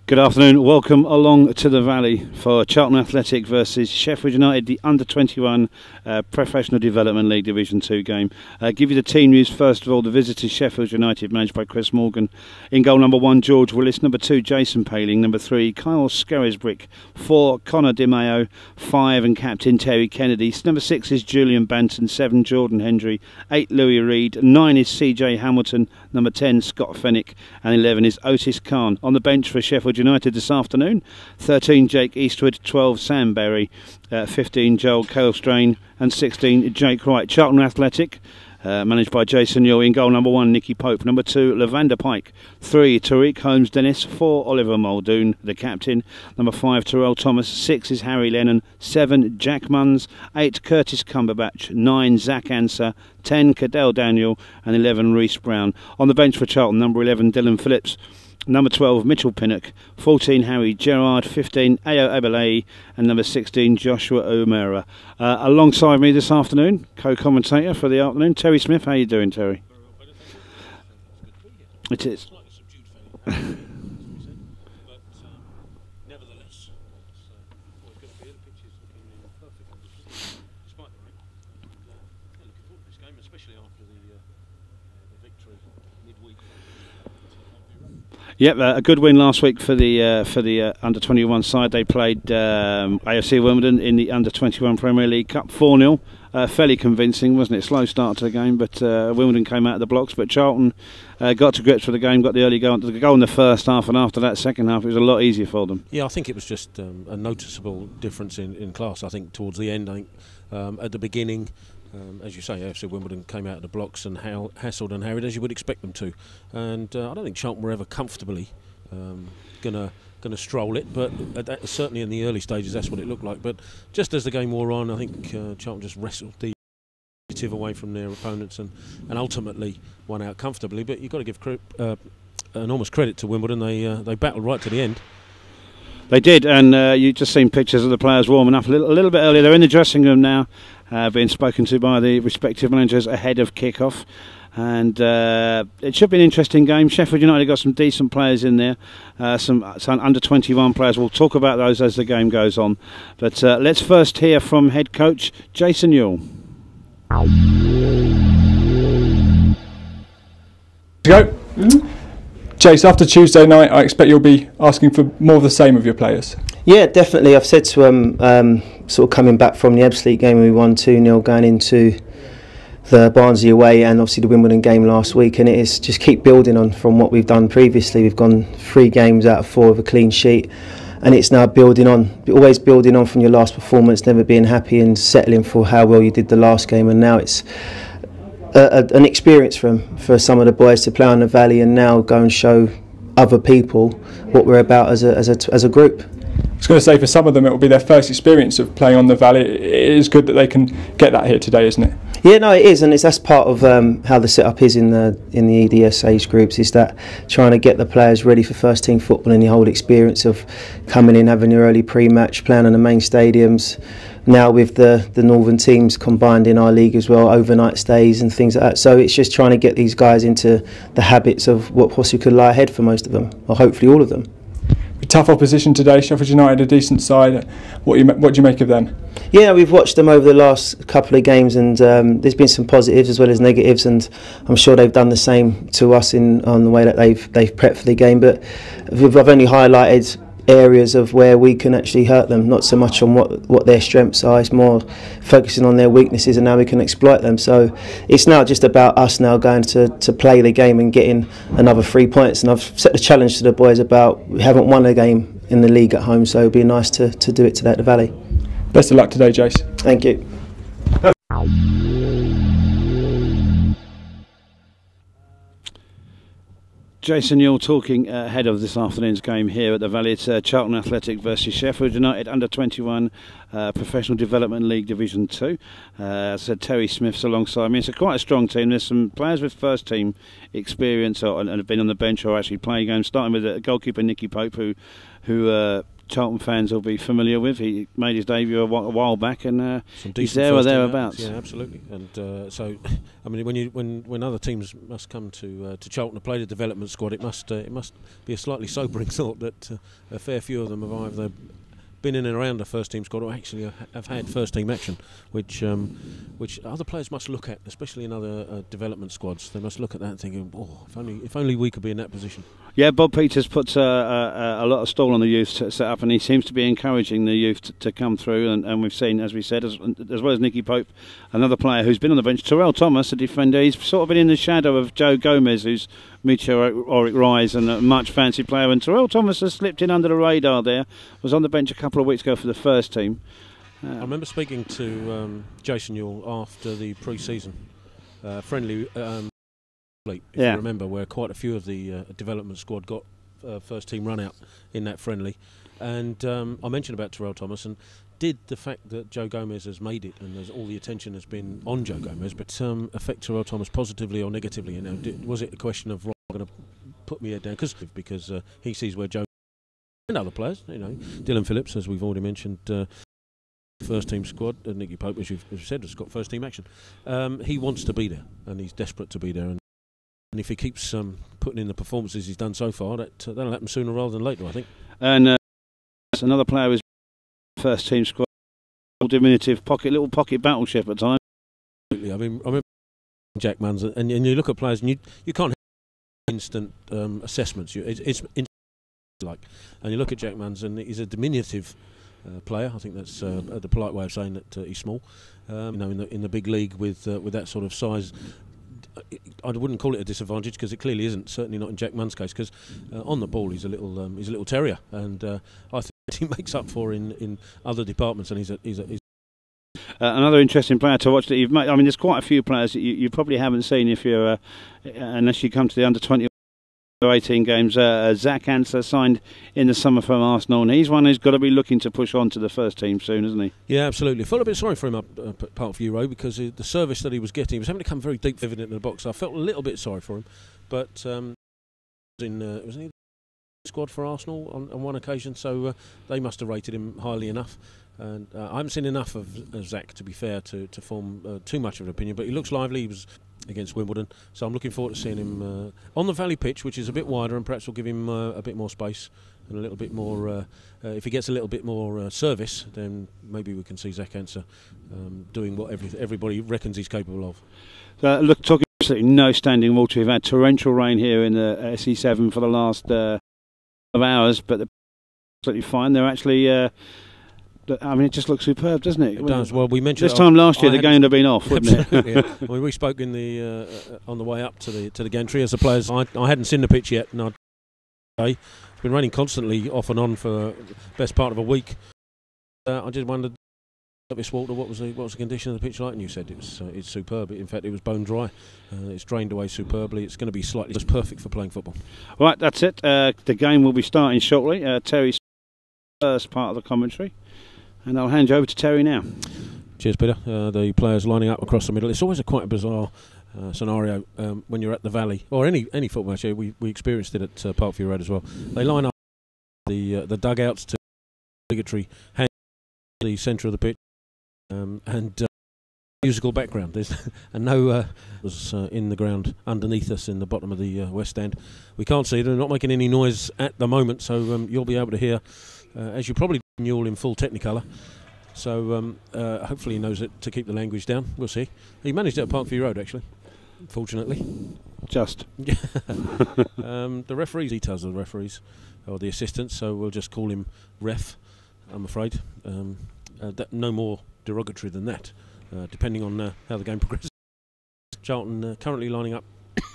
Good afternoon, welcome along to the Valley for Charlton Athletic versus Sheffield United, the Under-21 Professional Development League Division 2 game. Give you the team news first of all. The visitors Sheffield United, managed by Chris Morgan. In goal number 1, George Willis. Number 2, Jason Paling. Number 3, Kyle Scarisbrick. 4, Connor DiMaio. 5, and captain Terry Kennedy. Number 6 is Julian Banton. 7, Jordan Hendry. 8, Louis Reed. 9 is CJ Hamilton. Number 10, Scott Fennick. And 11 is Otis Khan. On the bench for Sheffield United this afternoon, 13, Jake Eastwood. 12, Sam Berry. 15, Joel Kalestrain. And 16, Jake Wright. Charlton Athletic, managed by Jason Yule. In goal number 1, Nicky Pope. Number 2, Lavander Pike. 3, Tariq Holmes-Dennis. 4, Oliver Muldoon, the captain. Number 5, Terrell Thomas. 6 is Harry Lennon. 7, Jack Munns. 8, Curtis Cumberbatch. 9, Zach Answer. 10, Cadell Daniel. And 11, Reece Brown. On the bench for Charlton, number 11, Dylan Phillips. Number 12, Mitchell Pinnock. 14, Harry Gerard. 15, Ayo Abelai. And number 16, Joshua O'Meara. Alongside me this afternoon, co-commentator for the afternoon, Terry Smith. How are you doing, Terry? It is. Yep, a good win last week for the under-21 side. They played AFC Wimbledon in the under-21 Premier League Cup 4-0. Fairly convincing, wasn't it? Slow start to the game, but Wimbledon came out of the blocks. But Charlton got to grips with the game, got the early goal in the first half, and after that second half, it was a lot easier for them. Yeah, I think it was just a noticeable difference in class. I think towards the end, at the beginning, as you say, AFC Wimbledon came out of the blocks and hassled and harried as you would expect them to. And I don't think Charlton were ever comfortably going to stroll it, but certainly in the early stages that's what it looked like. But just as the game wore on, I think Charlton just wrestled the initiative away from their opponents and ultimately won out comfortably. But you've got to give enormous credit to Wimbledon. They battled right to the end. They did, and you've just seen pictures of the players warming up a little bit earlier. They're in the dressing room now, being spoken to by the respective managers ahead of kick-off. And it should be an interesting game. Sheffield United got some decent players in there, some under-21 players. We'll talk about those as the game goes on. But let's first hear from head coach Jason Yule. Go. Chase, after Tuesday night, I expect you'll be asking for more of the same of your players. Yeah, definitely. I've said to them, sort of coming back from the Ebbsfleet game, we won 2-0, going into the Barnsley away and obviously the Wimbledon game last week, and it is just keep building on from what we've done previously. We've gone 3 games out of 4 with a clean sheet, and it's now building on, always building on from your last performance, never being happy and settling for how well you did the last game. And now it's an experience for some of the boys to play on the Valley and now go and show other people what we're about as a group. I was going to say, for some of them it will be their first experience of playing on the Valley. It is good that they can get that here today, isn't it? Yeah, no, it is, and that's part of how the setup is in the EDS age groups, is that trying to get the players ready for first team football and the whole experience of coming in, having your early pre-match, playing on the main stadiums. Now with the northern teams combined in our league as well, overnight stays and things like that. So it's just trying to get these guys into the habits of what possibly could lie ahead for most of them, or hopefully all of them. Tough opposition today. Sheffield United, a decent side. What do you make of them? Yeah, we've watched them over the last couple of games, and there's been some positives as well as negatives, and I'm sure they've done the same to us on the way that they've prepped for the game. But I've only highlighted areas of where we can actually hurt them, not so much on what their strengths are. It's more focusing on their weaknesses and how we can exploit them. So it's now just about us now going to play the game and getting another 3 points. And I've set the challenge to the boys about, we haven't won a game in the league at home, so it'd be nice to do it today at the Valley. Best of luck today, Jace. Thank you. Jason Yule talking ahead of this afternoon's game here at the Valley. It's Charlton Athletic versus Sheffield United under-21 Professional Development League Division 2. As I said, Terry Smith's alongside me. It's quite a strong team. There's some players with first team experience and have been on the bench or actually playing games, starting with the goalkeeper Nicky Pope, who Charlton fans will be familiar with. He made his debut a while back, and he's there or thereabouts. Yeah, absolutely. And so, I mean, when other teams must come to Charlton to play the development squad, it must be a slightly sobering thought that a fair few of them have either been in and around the first team squad or actually have had first team action, which other players must look at, especially in other development squads. They must look at that and thinking, oh, if only we could be in that position. Yeah, Bob Peters puts a lot of stall on the youth set up, and he seems to be encouraging the youth to come through. And we've seen, as we said, as well as Nicky Pope, another player who's been on the bench, Terrell Thomas, a defender. He's sort of been in the shadow of Joe Gomez, who's meteoric rise and a much fancied player. And Terrell Thomas has slipped in under the radar there. Was on the bench a couple of weeks ago for the first team. I remember speaking to Jason Newell after the pre-season friendly. If you remember, where quite a few of the development squad got first team run out in that friendly, and I mentioned about Terrell Thomas, and did the fact that Joe Gomez has made it and all the attention has been on Joe Gomez, but affect Terrell Thomas positively or negatively? You know, was it a question of, right, I'm going to put me head down because he sees where Joe and other players, you know, Dylan Phillips, as we've already mentioned, first team squad, and Nicky Pope, as you've said, has got first team action. He wants to be there, and he's desperate to be there. And if he keeps putting in the performances he's done so far, that'll happen sooner rather than later, I think. And another player was first team squad, diminutive little pocket battleship at times. Absolutely. I mean, I remember Jack Munns, and you look at players, and you can't have instant assessments. It's like, and you look at Jack Munns, and he's a diminutive player. I think that's the polite way of saying that he's small. You know, in the big league with that sort of size. I wouldn't call it a disadvantage because it clearly isn't. Certainly not in Jack Munn's case, because on the ball he's a little terrier, and I think he makes up for in other departments. And he's another interesting player to watch that you've made. I mean, there's quite a few players that you probably haven't seen if you're unless you come to the under-20 or 18 games. Zach Ansler signed in the summer from Arsenal, and he's one who's got to be looking to push on to the first team soon, isn't he? Yeah, absolutely. I felt a bit sorry for him up at Parkview Road because the service that he was getting, he was having to come very deep, evident in the box. I felt a little bit sorry for him, but it was in the squad for Arsenal on one occasion, so they must have rated him highly enough. And I haven't seen enough of Zach, to be fair, to form too much of an opinion, but he looks lively. He was against Wimbledon, so I'm looking forward to seeing him on the Valley pitch, which is a bit wider, and perhaps will give him a bit more space and a little bit more. If he gets a little bit more service, then maybe we can see Zach Ansler doing what everybody reckons he's capable of. Look, talking absolutely no standing water. We've had torrential rain here in the SE7 for the last of hours, but they're absolutely fine. They're actually. I mean, it just looks superb, doesn't it? It does. Well, we mentioned this time last year the game would have been off, wouldn't it? Yeah. Well, we spoke in the on the way up to the gantry as the players. I hadn't seen the pitch yet, and it's been raining constantly off and on for the best part of a week. I just wondered, Miss Walter, what was the condition of the pitch like? And you said it's superb. In fact, it was bone dry. It's drained away superbly. It's going to be just perfect for playing football. Right, that's it. The game will be starting shortly. Terry's first part of the commentary. And I'll hand you over to Terry now. Cheers, Peter. The players lining up across the middle. It's always quite a bizarre scenario when you're at the Valley, or any football match. We experienced it at Parkview Road as well. They line up the dugouts to obligatory hand the centre of the pitch, and musical background. There's and no was in the ground underneath us in the bottom of the west stand. We can't see them. They're not making any noise at the moment, so you'll be able to hear, as you probably Newell in full Technicolor. So hopefully he knows it to keep the language down. We'll see. He managed it at Parkview Road, actually, fortunately. Just. The referees, details of the referees or the assistants, so we'll just call him Ref, I'm afraid. No more derogatory than that, depending on how the game progresses. Charlton currently lining up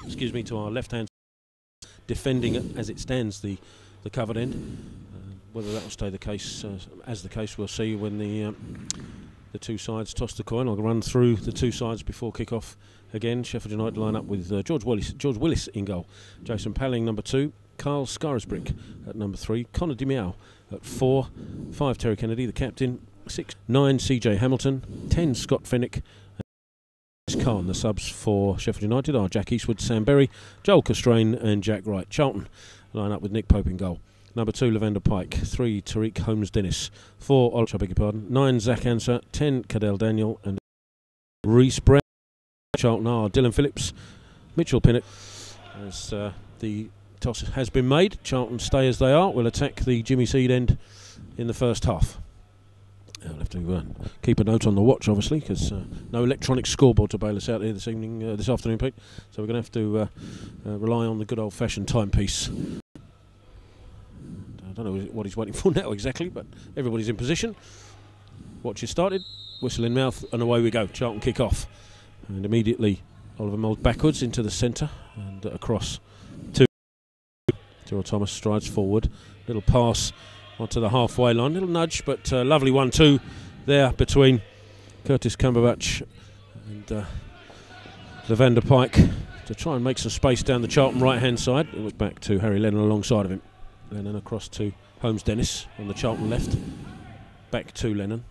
excuse me, to our left hand, defending as it stands the covered end. Whether that will stay the case, we'll see when the two sides toss the coin. I'll run through the two sides before kick-off again. Sheffield United line up with George Willis in goal, Jason Palling number 2, Carl Scarisbrick at number 3, Connor DeMiao at 4, 5 Terry Kennedy, the captain, 6, 9 CJ Hamilton, 10 Scott Fennick, and Khan. The subs for Sheffield United are Jack Eastwood, Sam Berry, Joel Castrain and Jack Wright. Charlton line up with Nick Pope in goal. Number 2, Lavender Pike. 3, Tariq Holmes-Dennis. 4, I beg your pardon. 9, Zach Answer. 10, Cadell Daniel. And Reece Brown. Charlton are Dylan Phillips, Mitchell Pinnock. As the toss has been made, Charlton stay as they are. Will attack the Jimmy Seed end in the first half. I'll have to keep a note on the watch, obviously, because no electronic scoreboard to bail us out here this evening, this afternoon, Pete. So we're going to have to rely on the good old-fashioned timepiece. I don't know what he's waiting for now exactly, but everybody's in position. Watch is started, whistle in mouth, and away we go. Charlton kick off, and immediately Oliver Mould backwards into the centre and across to Gerald Thomas. Strides forward, little pass onto the halfway line, little nudge, but lovely 1-2 there between Curtis Cumberbatch and Lavender Pike to try and make some space down the Charlton right hand side. It was back to Harry Lennon alongside of him. Lennon across to Holmes-Dennis on the Charlton left, back to Lennon.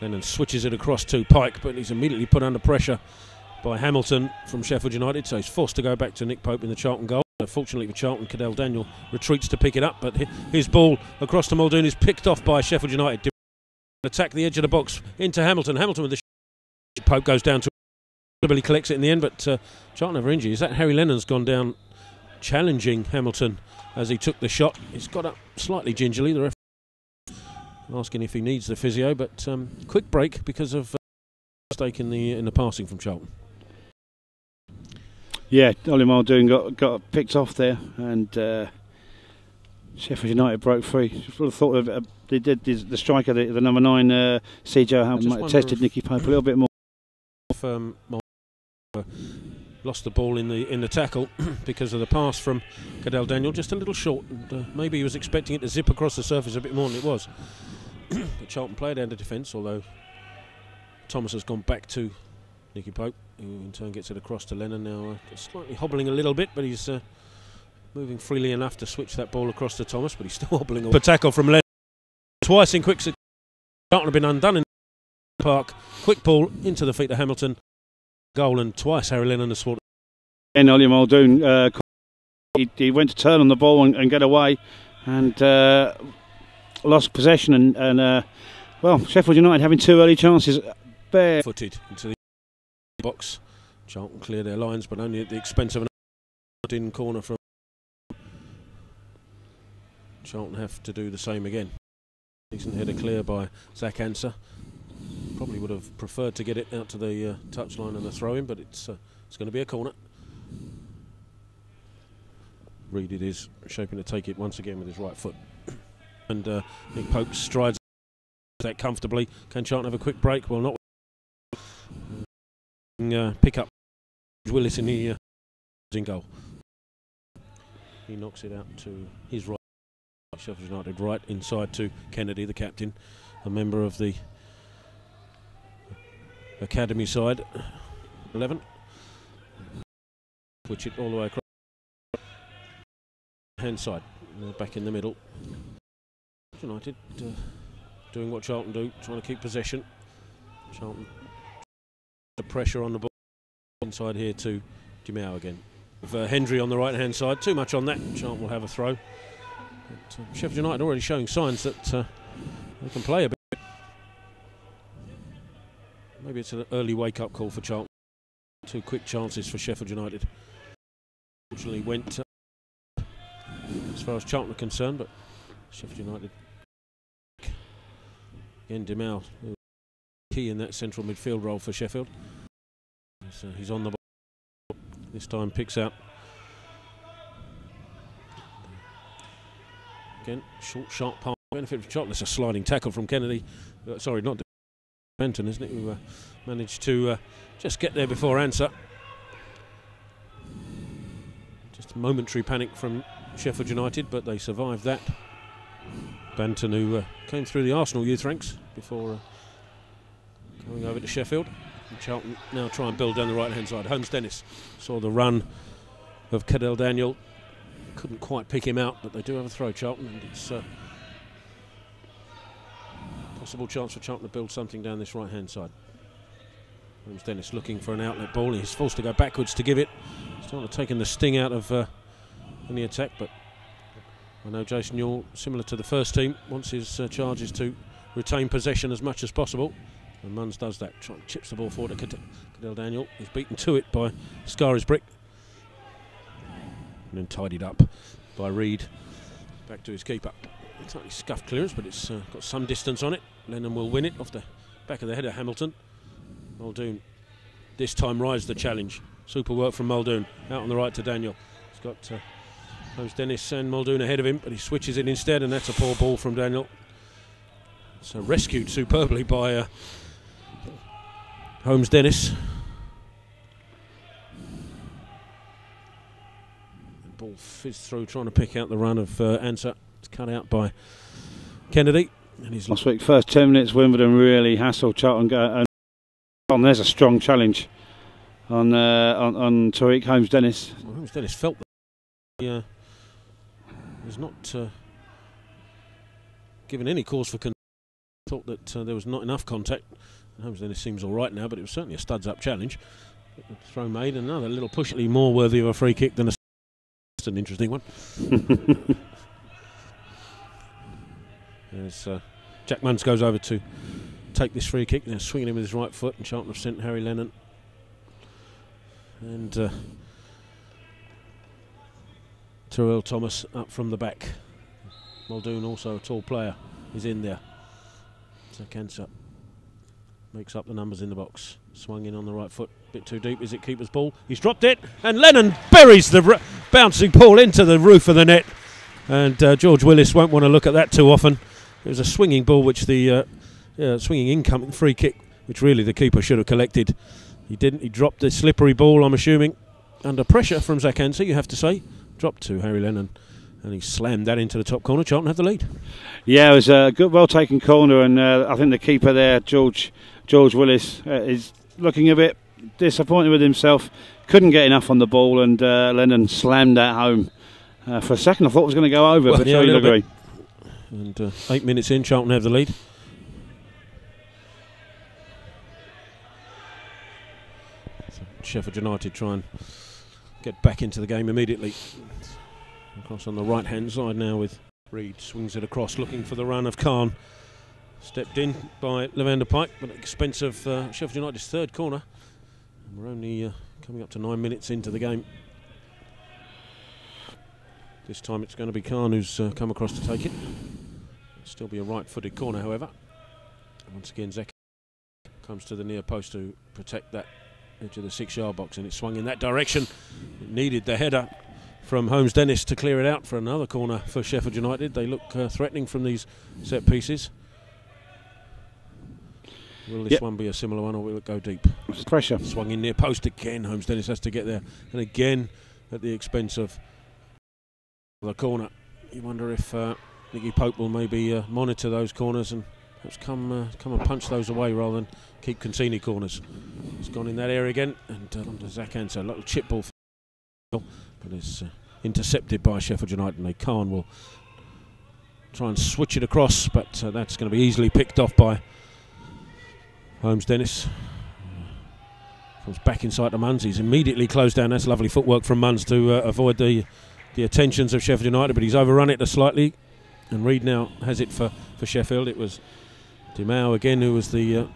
Lennon switches it across to Pike, but he's immediately put under pressure by Hamilton from Sheffield United, so he's forced to go back to Nick Pope in the Charlton goal. Fortunately for Charlton, Cadell Daniel retreats to pick it up, but his ball across to Muldoon is picked off by Sheffield United. Attack the edge of the box into Hamilton. Hamilton with the Pope goes down to Billy, collects it in the end, but Charlton have injury. Is that Harry Lennon's gone down challenging Hamilton as he took the shot? He's got up slightly gingerly, the ref asking if he needs the physio, but quick break because of mistake in the passing from Charlton. Yeah, Ollie Muldoon got picked off there, and Sheffield United broke free. Just would have thought of they did the striker, the number 9, CJ Hamilton, might have tested Nicky Pope a little bit more. Lost the ball in the tackle because of the pass from Cadell Daniel, just a little short, and maybe he was expecting it to zip across the surface a bit more than it was. But Charlton played under defence, although Thomas has gone back to Nicky Pope, who in turn gets it across to Lennon now, slightly hobbling a little bit, but he's moving freely enough to switch that ball across to Thomas, but he's still hobbling. A tackle from Lennon, twice in quick succession. Charlton have been undone in the park. Quick ball into the feet of Hamilton, goal, and twice Harry Lennon has scored. And Ollie Muldoon, he went to turn on the ball and get away, and lost possession, and well, Sheffield United having 2 early chances, barefooted into the box. Charlton clear their lines, but only at the expense of an in corner from Charlton. Have to do the same again. Decent header clear by Zach Answer. Probably would have preferred to get it out to the touchline and the throw-in, but it's going to be a corner. Reed it is, shaping to take it once again with his right foot. And Nick Pope strides that comfortably. Can Charlton have a quick break? Well, not. Pick up Willis in the in goal. He knocks it out to his right. Sheffield United right inside to Kennedy, the captain, a member of the academy side, 11. Switch it all the way across. Hand side, back in the middle. United doing what Charlton do, trying to keep possession. Charlton the pressure on the ball inside here to Dimao again. With Hendry on the right hand side, too much on that. Charlton will have a throw. But, Sheffield United already showing signs that they can play a bit. Maybe it's an early wake-up call for Charlton. 2 quick chances for Sheffield United. Unfortunately went as far as Charlton are concerned, but Sheffield United again. Dimao key in that central midfield role for Sheffield. So he's on the ball this time, picks out again, short sharp pass, benefit for Charlton. It's a sliding tackle from Kennedy, sorry, not Benton, isn't it, who managed to just get there before Answer. Just a momentary panic from Sheffield United, but they survived that. Benton, who came through the Arsenal youth ranks before going over to Sheffield. And Charlton now try and build down the right hand side. Holmes-Dennis saw the run of Cadell Daniel, couldn't quite pick him out, but they do have a throw, Charlton, and it's possible chance for Charlton to build something down this right hand side. Holmes-Dennis looking for an outlet ball. He's forced to go backwards to give it. Starting to taking the sting out of any attack, but I know Jason Newell, similar to the first team, wants his charges to retain possession as much as possible, and Munns does that. Chips the ball forward to Cadell Daniel. He's beaten to it by Scarisbrick, and then tidied up by Reid. Back to his keeper. Slightly scuffed clearance, but it's got some distance on it. Lennon will win it off the back of the head of Hamilton. Muldoon this time rides the challenge. Super work from Muldoon. Out on the right to Daniel. He's got Holmes Dennis and Muldoon ahead of him, but he switches it instead, and that's a poor ball from Daniel. So rescued superbly by Holmes Dennis. The ball fizzed through, trying to pick out the run of Ansah. It's cut out by Kennedy. And he's last week, first 10 minutes, Wimbledon really hassled Charlton. And there's a strong challenge on Tariq Holmes Dennis. Well, Holmes Dennis felt that he was not given any cause for concern. Thought that there was not enough contact. Holmes Dennis seems all right now, but it was certainly a studs up challenge. Throw made, and another little push, more worthy of a free kick than a. That's an interesting one. As Jack Munns goes over to take this free kick, now swinging him with his right foot, and Charlton have sent Harry Lennon. And Terrell Thomas up from the back. Muldoon, also a tall player, is in there. Ansah makes up the numbers in the box. Swung in on the right foot, bit too deep. Is it keeper's ball? He's dropped it, and Lennon buries the bouncing ball into the roof of the net. And George Willis won't want to look at that too often. It was a swinging ball, which the swinging incoming free kick, which really the keeper should have collected. He didn't. He dropped the slippery ball, I'm assuming, under pressure from Zach Ansah, you have to say. Dropped to Harry Lennon, and he slammed that into the top corner. Charlton have the lead. Yeah, it was a good, well-taken corner, and I think the keeper there, George Willis, is looking a bit disappointed with himself. Couldn't get enough on the ball, and Lennon slammed that home. For a second I thought it was going to go over, well, but yeah, you'll agree. And 8 minutes in, Charlton have the lead. So Sheffield United try and get back into the game immediately. Across on the right hand side now with Reid. Swings it across, looking for the run of Khan. Stepped in by Levander Pike, but at the expense of Sheffield United's third corner. And we're only coming up to 9 minutes into the game. This time it's going to be Khan who's come across to take it. It'll still be a right-footed corner, however. Once again, Zek comes to the near post to protect that edge of the 6-yard box, and it swung in that direction. It needed the header from Holmes Dennis to clear it out for another corner for Sheffield United. They look threatening from these set pieces. Will this one be a similar one, or will it go deep? It's pressure. Swung in near post again. Holmes Dennis has to get there, and again at the expense of the corner. You wonder if Nicky Pope will maybe monitor those corners and perhaps come and punch those away rather than keep Concini corners. It's gone in that area again, and onto Zach Ansah, a little chip ball, but it's intercepted by Sheffield United, and Khan will try and switch it across, but that's going to be easily picked off by Holmes Dennis. Comes back inside to Munns. He's immediately closed down. That's lovely footwork from Munns to avoid the attentions of Sheffield United, but he's overrun it slightly, and Reid now has it for Sheffield. It was Dimao again who was the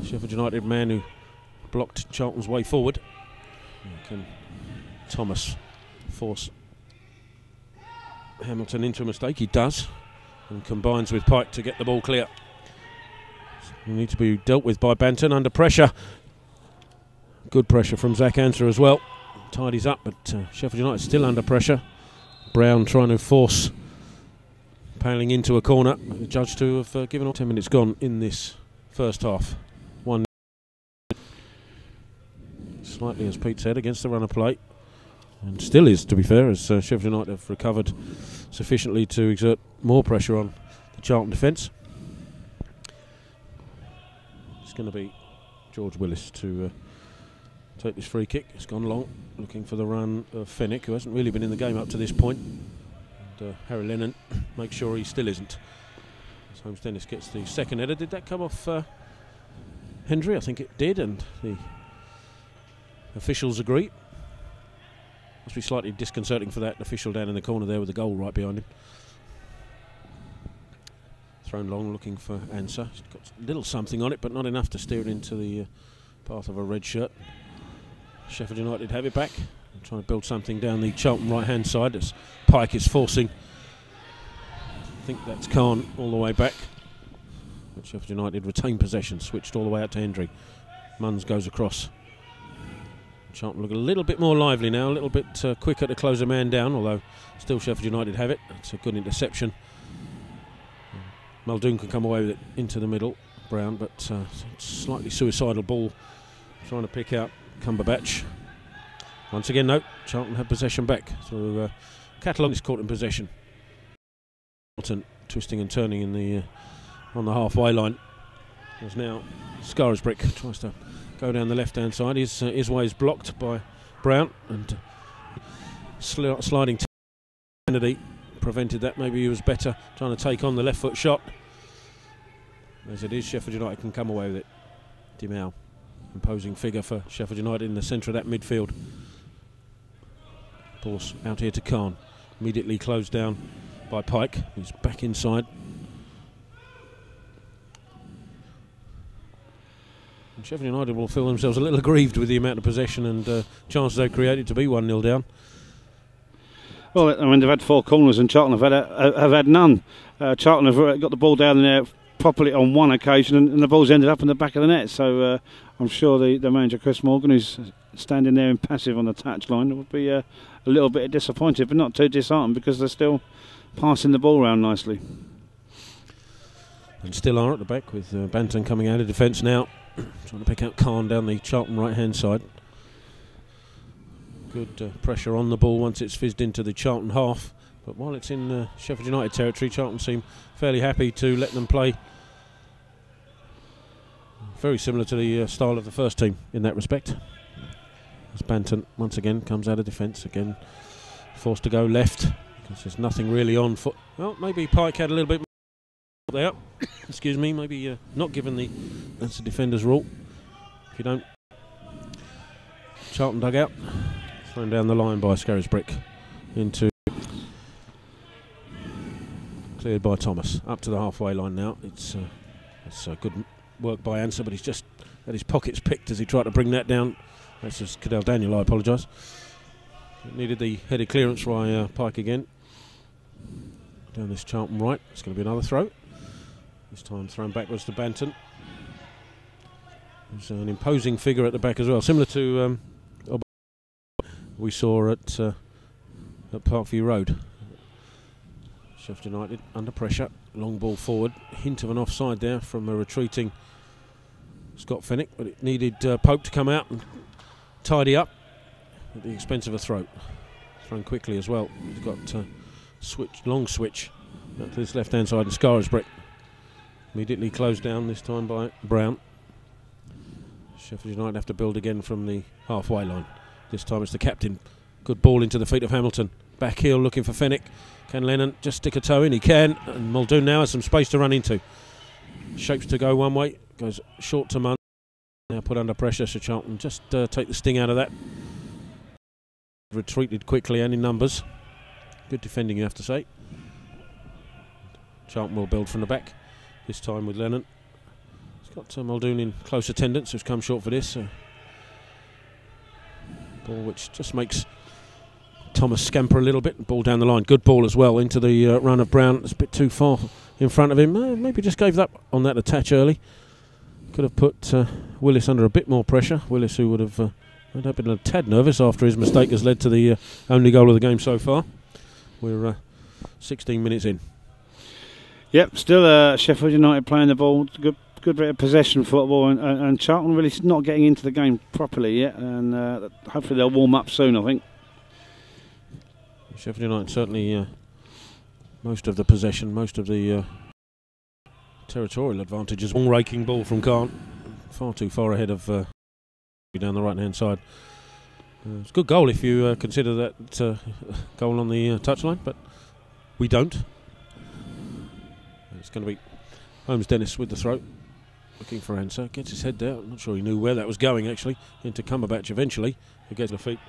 Sheffield United man who blocked Charlton's way forward. Can Thomas force Hamilton into a mistake? He does, and combines with Pike to get the ball clear. Will need to be dealt with by Banton under pressure. Good pressure from Zach Ansah as well. Tidies up, but Sheffield United still under pressure. Brown trying to force Paling into a corner. The judge to have given up. 10 minutes gone in this first half. 1 slightly, as Pete said, against the run of play, and still is, to be fair, as Sheffield United have recovered sufficiently to exert more pressure on the Charlton defence. It's going to be George Willis to take this free kick. It's gone long, looking for the run of Fenwick, who hasn't really been in the game up to this point. And Harry Lennon makes sure he still isn't. As Holmes Dennis gets the second header. Did that come off Hendry? I think it did, and the officials agree. Must be slightly disconcerting for that official down in the corner there with the goal right behind him. Thrown long, looking for answer. He's got a little something on it, but not enough to steer it into the path of a red shirt. Sheffield United have it back. They're trying to build something down the Charlton right-hand side as Pike is forcing. I think that's Khan all the way back. But Sheffield United retain possession, switched all the way out to Hendry. Munns goes across. Charlton look a little bit more lively now, a little bit quicker to close a man down, although still Sheffield United have it. It's a good interception. Muldoon can come away with it into the middle, Brown, but slightly suicidal ball trying to pick out Cumberbatch. Once again, no, Charlton have possession back through Catalan is caught in possession. Charlton twisting and turning in the on the halfway line. There's now Scarisbrick tries to go down the left-hand side. His way is blocked by Brown, and sliding to Kennedy prevented that. Maybe he was better trying to take on the left foot shot. As it is, Sheffield United can come away with it. Dimao, imposing figure for Sheffield United in the centre of that midfield. Ball's out here to Khan, immediately closed down by Pike, who's back inside. And Sheffield United will feel themselves a little aggrieved with the amount of possession and chances they've created to be 1-0 down. Well, I mean, they've had 4 corners and Charlton have had none. Charlton have got the ball down in there properly on one occasion, and the ball's ended up in the back of the net. So I'm sure the manager, Chris Morgan, who's standing there impassive on the touchline, will be a little bit disappointed, but not too disheartened, because they're still passing the ball around nicely. And still are at the back, with Banton coming out of defence now, trying to pick out Khan down the Charlton right-hand side. Good pressure on the ball once it's fizzed into the Charlton half, but while it's in Sheffield United territory, Charlton seem fairly happy to let them play. Very similar to the style of the first team in that respect. As Banton once again comes out of defence, again forced to go left because there's nothing really on foot. Well, maybe Pike had a little bit more there. Excuse me, maybe not given that's the defender's rule. If you don't, Charlton dugout. Thrown down the line by Scarisbrick into cleared by Thomas up to the halfway line now. It's good work by Ansah, but he's just had his pockets picked as he tried to bring that down. That's just Cadell Daniel, I apologise. Needed the headed clearance by Pike again. Down this Charlton right, it's going to be another throw. This time thrown backwards to Banton. There's an imposing figure at the back as well, similar to we saw at Parkview Road. Sheffield United under pressure, long ball forward, hint of an offside there from a retreating Scott Fennick, but it needed Pope to come out and tidy up at the expense of a throw. Thrown quickly as well. He's got long switch to this left hand side, and Scarisbrick immediately closed down, this time by Brown. Sheffield United have to build again from the halfway line. This time it's the captain. Good ball into the feet of Hamilton. Back heel looking for Fennick. Can Lennon just stick a toe in? He can. And Muldoon now has some space to run into. Shapes to go one way. Goes short to Munn. Now put under pressure, so Charlton just take the sting out of that. Retreated quickly and in numbers. Good defending, you have to say. Charlton will build from the back. This time with Lennon. He's got Muldoon in close attendance, who's come short for this. Ball which just makes Thomas scamper a little bit. Ball down the line. Good ball as well into the run of Brown. It's a bit too far in front of him. Maybe just gave up on that attach early. Could have put Willis under a bit more pressure. Willis, who would have been a tad nervous after his mistake has led to the only goal of the game so far. We're 16 minutes in. Yep, still Sheffield United playing the ball. Good bit of possession football, and Charlton really not getting into the game properly yet, and hopefully they'll warm up soon, I think. Sheffield United certainly most of the possession, most of the territorial advantages. Long raking ball from Khan, far too far ahead of down the right hand side. It's a good goal if you consider that goal on the touchline, but we don't. It's going to be Holmes Dennis with the throw. looking for answer. Gets his head down. I'm not sure he knew where that was going actually. Into Cumberbatch eventually. Who gets the feet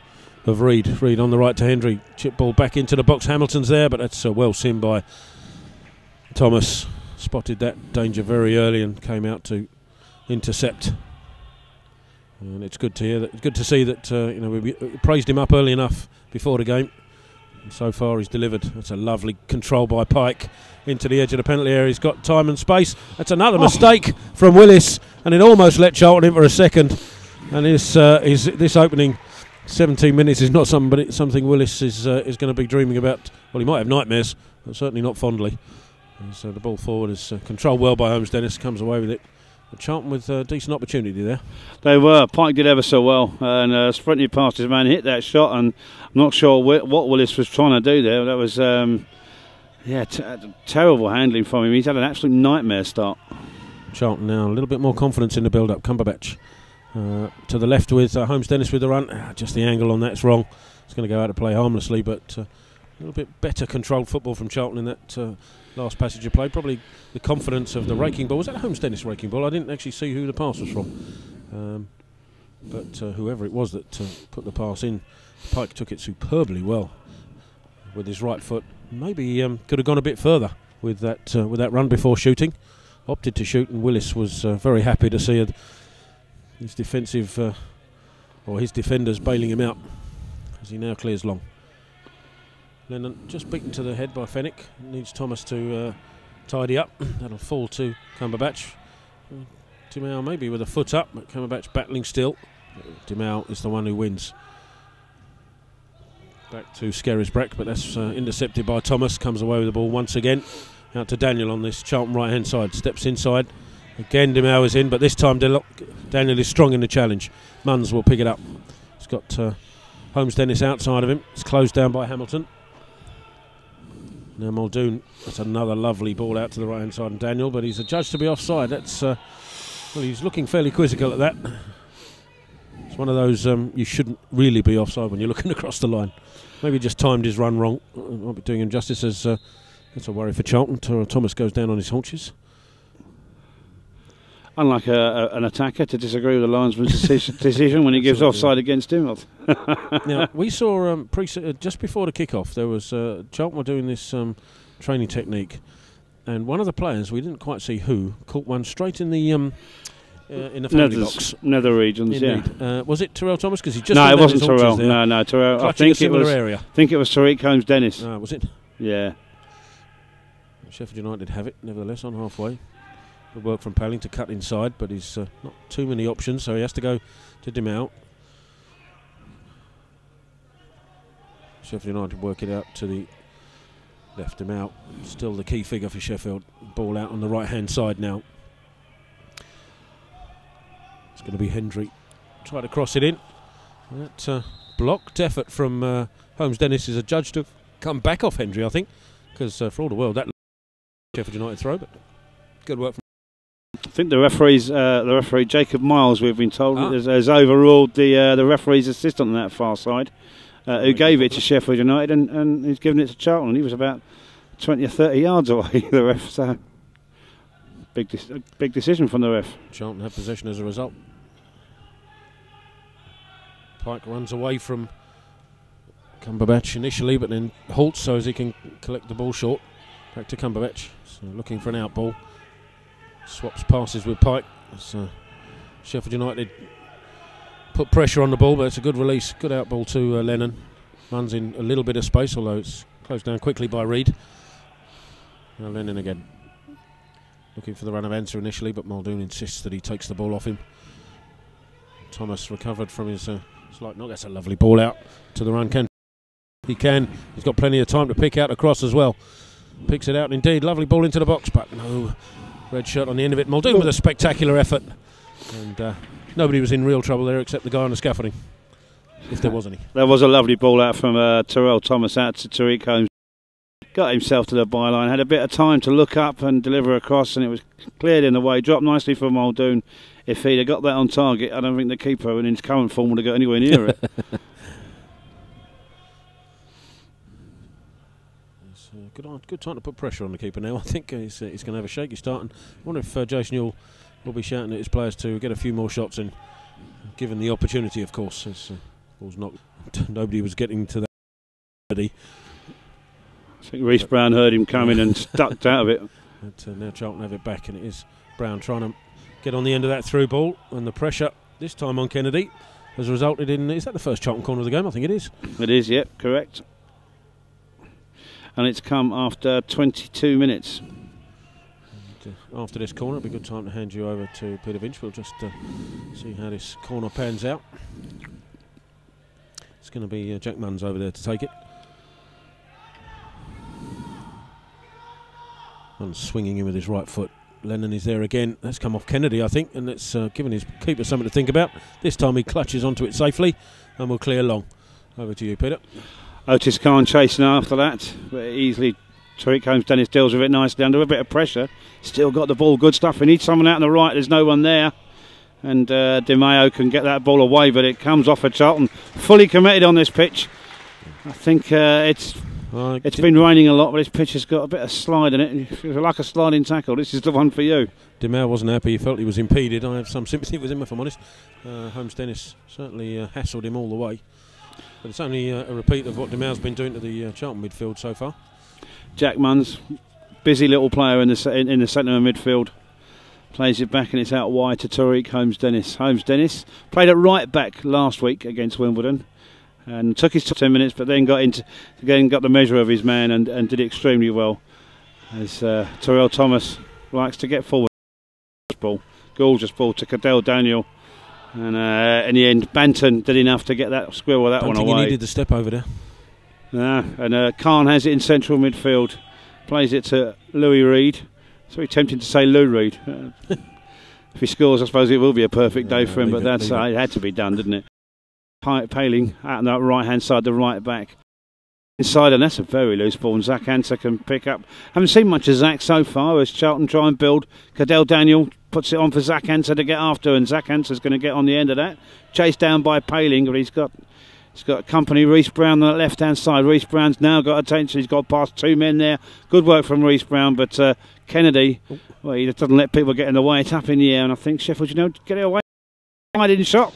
of Reed. Reed on the right to Hendry. Chip ball back into the box. Hamilton's there, but that's well seen by Thomas. Spotted that danger very early and came out to intercept. And it's good to hear that. It's good to see that we praised him up early enough before the game. And so far he's delivered. That's a lovely control by Pike into the edge of the penalty area. He's got time and space. That's another mistake from Willis, and it almost let Charlton in for a second. And this opening 17 minutes is not something Willis is going to be dreaming about. Well, he might have nightmares, but certainly not fondly. And so the ball forward is controlled well by Holmes Dennis, comes away with it. But Charlton with a decent opportunity there. They were. Pike did ever so well and sprinted past his man, hit that shot, and I'm not sure what Willis was trying to do there. That was terrible handling from him. He's had an absolute nightmare start. Charlton now a little bit more confidence in the build-up. Cumberbatch to the left with Holmes Dennis with the run. Just the angle on that's wrong. It's going to go out to play harmlessly, but a little bit better controlled football from Charlton in that last passage of play. Probably the confidence of the raking ball. Was that a Holmes Dennis raking ball? I didn't actually see who the pass was from. But whoever it was that put the pass in, Pike took it superbly well with his right foot. Maybe could have gone a bit further with that run before shooting. Opted to shoot, and Willis was very happy to see his defenders bailing him out as he now clears long. Lennon just beaten to the head by Fenwick. Needs Thomas to tidy up. That'll fall to Cumberbatch. Dimau maybe with a foot up, but Cumberbatch battling still. Dimau is the one who wins. Back to Skerisbreck, but that's intercepted by Thomas. Comes away with the ball once again. Out to Daniel on this Charlton right hand side. Steps inside. Again Dimau is in, but this time Daniel is strong in the challenge. Munns will pick it up. He's got Holmes Dennis outside of him. It's closed down by Hamilton. Now Muldoon, that's another lovely ball out to the right hand side, and Daniel, but he's adjudged to be offside. That's well, he's looking fairly quizzical at that. It's one of those you shouldn't really be offside when you're looking across the line. Maybe just timed his run wrong. Might be doing him justice as that's a worry for Charlton. Thomas goes down on his haunches. Unlike an attacker to disagree with the linesman's decision when he gives offside against him. Now we saw just before the kick-off there was Charlton were doing this training technique, and one of the players, we didn't quite see who, caught one straight in the family box. Nether regions. Indeed. Yeah. Was it Terrell Thomas? Because he just no, it wasn't Terrell. No, Terrell. I think it was. Area. I think it was Tariq Holmes Dennis. Was it? Yeah. Sheffield United have it, nevertheless, on halfway. Good work from Palling to cut inside, but he's not too many options, so he has to go to Dimau. Sheffield United work it out to the left. Dimau, still the key figure for Sheffield. Ball out on the right-hand side now. It's going to be Hendry. Try to cross it in. That blocked effort from Holmes Dennis is adjudged to have come back off Hendry, I think, because for all the world that Sheffield United throw, but good work from. I think the referee Jacob Miles, we've been told, has overruled the referee's assistant on that far side, who gave it to Sheffield United, and he's given it to Charlton. He was about 20 or 30 yards away, the ref. So big decision from the ref. Charlton have possession as a result. Pike runs away from Cumberbatch initially, but then halts so as he can collect the ball short. Back to Cumberbatch, so looking for an out ball. Swaps passes with Pike. Sheffield United put pressure on the ball, but it's a good release. Good out ball to Lennon. Runs in a little bit of space, although it's closed down quickly by Reed. Now Lennon again. Looking for the run of answer initially, but Muldoon insists that he takes the ball off him. Thomas recovered from his slight knock. That's a lovely ball out to the run. He can. He's got plenty of time to pick out a cross as well. Picks it out indeed. Lovely ball into the box, but no red shirt on the end of it. Muldoon with a spectacular effort. And nobody was in real trouble there except the guy on the scaffolding, if there was any. There was a lovely ball out from Terrell Thomas out to Tariq Holmes. Got himself to the byline, had a bit of time to look up and deliver a cross, and it was cleared in the way. Dropped nicely for Muldoon. If he'd have got that on target, I don't think the keeper in his current form would have got anywhere near it. It's good time to put pressure on the keeper now. I think he's going to have a shaky start. And I wonder if Jason Newell will be shouting at his players to get a few more shots in, given the opportunity, of course. Nobody was getting to that already. I think Reece Brown heard him coming and ducked out of it. But now Charlton have it back, and it is Brown trying to get on the end of that through ball, and the pressure this time on Kennedy has resulted in, is that the first Charlton corner of the game? I think it is. It is, yep, correct. And it's come after 22 minutes. And, after this corner, it'll be a good time to hand you over to Peter Vinch. We'll just see how this corner pans out. It's going to be Jack Munns over there to take it. Munns swinging in with his right foot. Lennon is there again. That's come off Kennedy, I think, and it's given his keeper something to think about. This time he clutches onto it safely and will clear long. Over to you, Peter. Otis Khan chasing after that, but easily Tariq Holmes-Dennis deals with it nicely under a bit of pressure. Still got the ball, good stuff. He needs someone out on the right, there's no one there. And Di Maio can get that ball away, but it comes off of Charlton. Fully committed on this pitch. I think it's been raining a lot, but this pitch has got a bit of slide in it. If you like a sliding tackle, this is the one for you. Di Maio wasn't happy, he felt he was impeded. I have some sympathy with him, if I'm honest. Holmes-Dennis certainly hassled him all the way. But it's only a repeat of what Di Maio's been doing to the Charlton midfield so far. Jack Munns, busy little player in the centre of midfield. Plays it back and it's out wide to Tariq Holmes-Dennis. Holmes-Dennis played at right back last week against Wimbledon and took his 10 minutes, but then got the measure of his man and did extremely well. As Terrell Thomas likes to get forward. Gorgeous ball to Cadell Daniel, and in the end Banton did enough to get that squirrel that one away. He needed the step over there. And Khan has it in central midfield, plays it to Louis Reed. It's very tempting to say Lou Reed. If he scores, I suppose it will be a perfect day for him, but it had to be done, didn't it? Paling out on that right hand side, the right back inside, and that's a very loose ball, and Zach Anser can pick up. Haven't seen much of Zach so far as Charlton try and build. Cadell Daniel puts it on for Zach Anser to get after, and Zach Anser's going to get on the end of that. Chased down by Paling, but he's got company. Reece Brown on the left hand side. Reece Brown's now got attention, he's got past two men there. Good work from Reece Brown, but Kennedy, well, he doesn't let people get in the way. It's up in the air, and I think Sheffield United get it away. Hiding shot.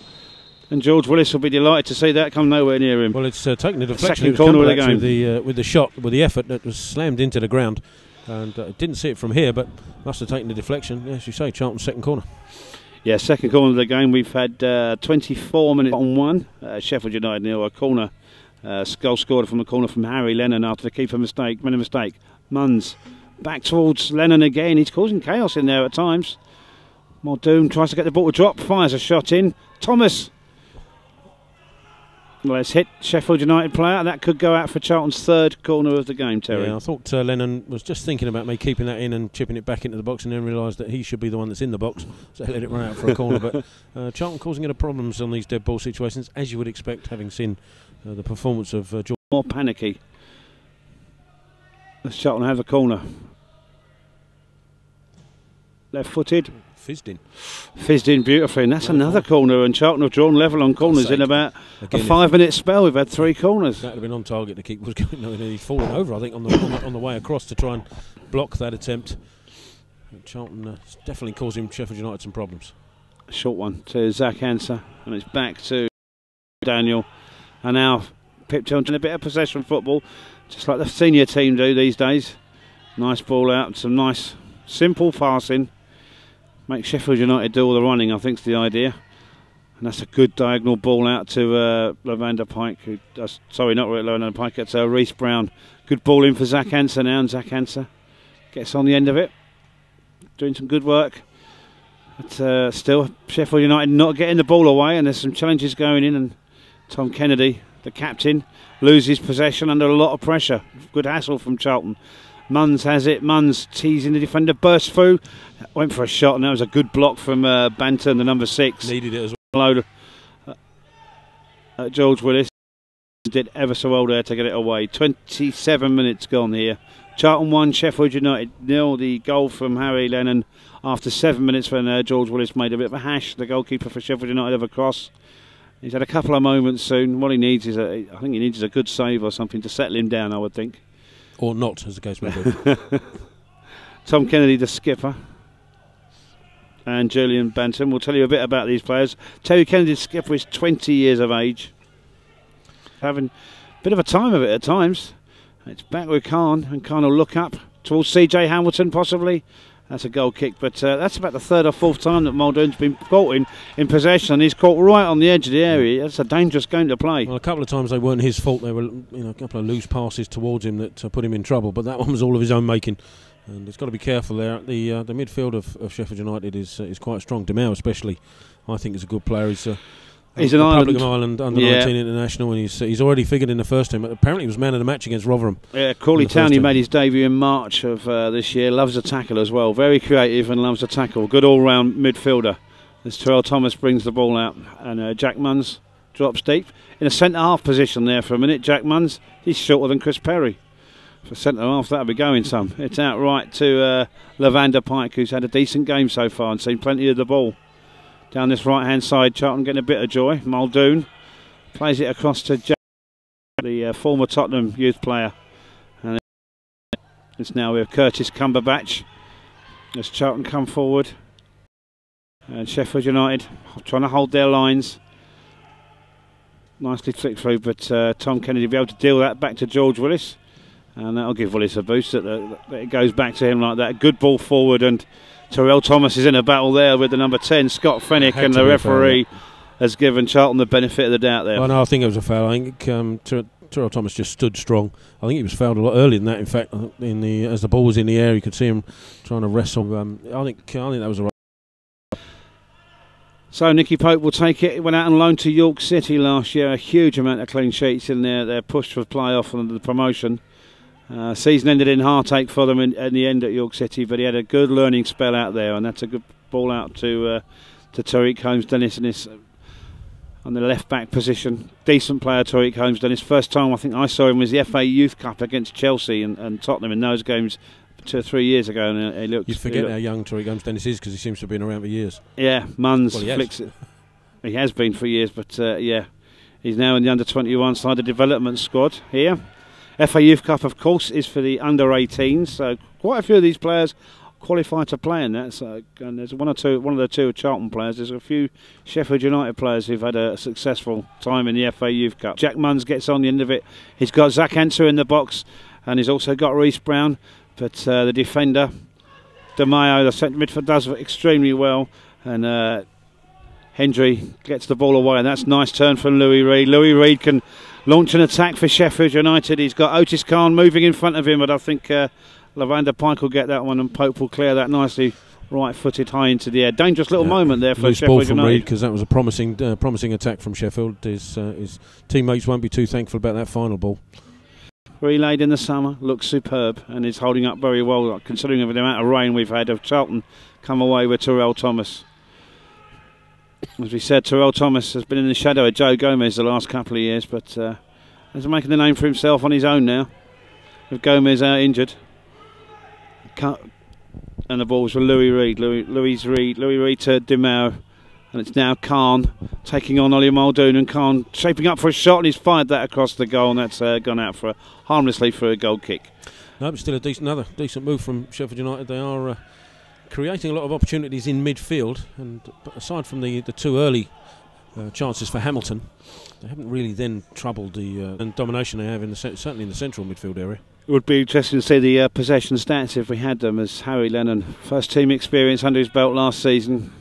And George Willis will be delighted to see that come nowhere near him. Well, it's taken the deflection. Second corner of the game. With the shot, with the effort that was slammed into the ground. And didn't see it from here, but must have taken the deflection. Yeah, as you say, Charlton's second corner. Yeah, second corner of the game. We've had 24 minutes on one. Sheffield United nil, a corner. Goal scored from the corner from Harry Lennon after the keeper made a mistake. Munns back towards Lennon again. He's causing chaos in there at times. Muldoon tries to get the ball to drop, fires a shot in. Thomas. Well, it's hit Sheffield United player. That could go out for Charlton's third corner of the game, Terry. Yeah, I thought Lennon was just thinking about me keeping that in and chipping it back into the box, and then realised that he should be the one that's in the box, so he let it run out for a corner. But Charlton causing a lot of problems on these dead ball situations, as you would expect, having seen the performance of George. More panicky. Let's Charlton have a corner. Left-footed. Fizzed in beautifully, and that's another corner, and Charlton have drawn level on corners in about a 5-minute spell. We've had 3 corners. That would have been on target. The keeper was going, and he's fallen over, I think, on the way across to try and block that attempt. And Charlton definitely causing Sheffield United some problems. A short one to Zach Anser, and it's back to Daniel, and now pipped on a bit of possession football, just like the senior team do these days. Nice ball out, some nice simple passing. Make Sheffield United do all the running, I think is the idea. And that's a good diagonal ball out to Lavander Pike. Sorry, not Lavander Pike, it's Reece Brown. Good ball in for Zach Anser now, and Zach Anser gets on the end of it. Doing some good work. But still, Sheffield United not getting the ball away, and there's some challenges going in, and Tom Kennedy, the captain, loses possession under a lot of pressure. Good hassle from Charlton. Munns has it. Munns teasing the defender, burst through, went for a shot, and that was a good block from Banton, the number 6. Needed it as well. George Willis did ever so well there to get it away. 27 minutes gone here. Charlton 1, Sheffield United 0. The goal from Harry Lennon after 7 minutes when George Willis made a bit of a hash. The goalkeeper for Sheffield United of a cross. He's had a couple of moments soon. What he needs is I think he needs a good save or something to settle him down, I would think. Or not, as the case may be. Tom Kennedy, the skipper. and Julian Bantam. We'll tell you a bit about these players. Terry Kennedy's skipper is 20 years of age, having a bit of a time of it at times. It's back with Khan, and Khan will look up towards CJ Hamilton possibly. That's a goal kick, but that's about the third or fourth time that Muldoon's been caught in possession, and he's caught right on the edge of the area. That's a dangerous game to play. Well, a couple of times they weren't his fault. They were, a couple of loose passes towards him that put him in trouble. But that one was all of his own making, and he's got to be careful there. The midfield of Sheffield United is quite strong. Demau especially, I think, is a good player. He's an Ireland under 19 international, and he's already figured in the first team. Apparently he was man of the match against Rotherham. Yeah, Crawley Town, he made his debut in March of this year. Loves a tackle as well. Very creative and loves a tackle. Good all-round midfielder. As Terrell Thomas brings the ball out, and Jack Munns drops deep in a centre-half position there for a minute. Jack Munns, he's shorter than Chris Perry. For centre-half, that'll be going some. It's out right to Lavander Pike, who's had a decent game so far and seen plenty of the ball. Down this right-hand side, Charlton getting a bit of joy. Muldoon plays it across to Jack, the former Tottenham youth player. And it's now with Curtis Cumberbatch as Charlton come forward. And Sheffield United trying to hold their lines. Nicely flicked through, but Tom Kennedy will be able to deal that back to George Willis. And that'll give Willis a boost. That it goes back to him like that. Good ball forward, and Terrell Thomas is in a battle there with the number 10, Scott Fennick, and the referee has given Charlton the benefit of the doubt there. Well, no, I think it was a foul. I think Terrell Thomas just stood strong. I think he was fouled a lot earlier than that. In fact, as the ball was in the air, you could see him trying to wrestle. I think that was a right. So Nicky Pope will take it. He went out on loan to York City last year. A huge amount of clean sheets in there. They're pushed for playoff and the promotion. Season ended in heartache for them in the end at York City, but he had a good learning spell out there, and that's a good ball out to Tariq Holmes-Dennis on the left back position. Decent player, Tariq Holmes-Dennis. First time I think I saw him was the FA Youth Cup against Chelsea and Tottenham in those games 2 or 3 years ago, and he looked. You forget how young Tariq Holmes-Dennis is because he seems to have been around for years. Yeah, Munns flicks it. He has been for years, but yeah, he's now in the under-21 side, the development squad here. FA Youth Cup, of course, is for the under-18s, so quite a few of these players qualify to play in that. So, and there's one of the two Charlton players. There's a few Sheffield United players who've had a successful time in the FA Youth Cup. Jack Munns gets on the end of it. He's got Zach Anser in the box, and he's also got Reece Brown. But the defender, De Mayo, the centre midfielder, does extremely well, and Hendry gets the ball away, and that's a nice turn from Louis Reed. Louis Reed can launch an attack for Sheffield United. He's got Otis Khan moving in front of him, but I think Lavander Pike will get that one, and Pope will clear that nicely, right-footed high into the air. Dangerous little moment there for loose Sheffield ball from United. Reed, because that was a promising attack from Sheffield. His teammates won't be too thankful about that final ball. Relayed in the summer, looks superb, and is holding up very well, considering the amount of rain we've had. Of Charlton come away with Terrell Thomas. As we said, Terrell Thomas has been in the shadow of Joe Gomez the last couple of years, but he's making the name for himself on his own now, with Gomez out injured. And the ball's for Louis Reed. Louis Reed to Demau, and it's now Khan taking on Ollie Muldoon, and Khan shaping up for a shot, and he's fired that across the goal, and that's gone out harmlessly for a goal kick. No, but still another decent move from Sheffield United. They are creating a lot of opportunities in midfield, and aside from the two early chances for Hamilton, they haven't really then troubled the domination they have certainly in the central midfield area. It would be interesting to see the possession stats if we had them, as Harry Lennon, first team experience under his belt last season,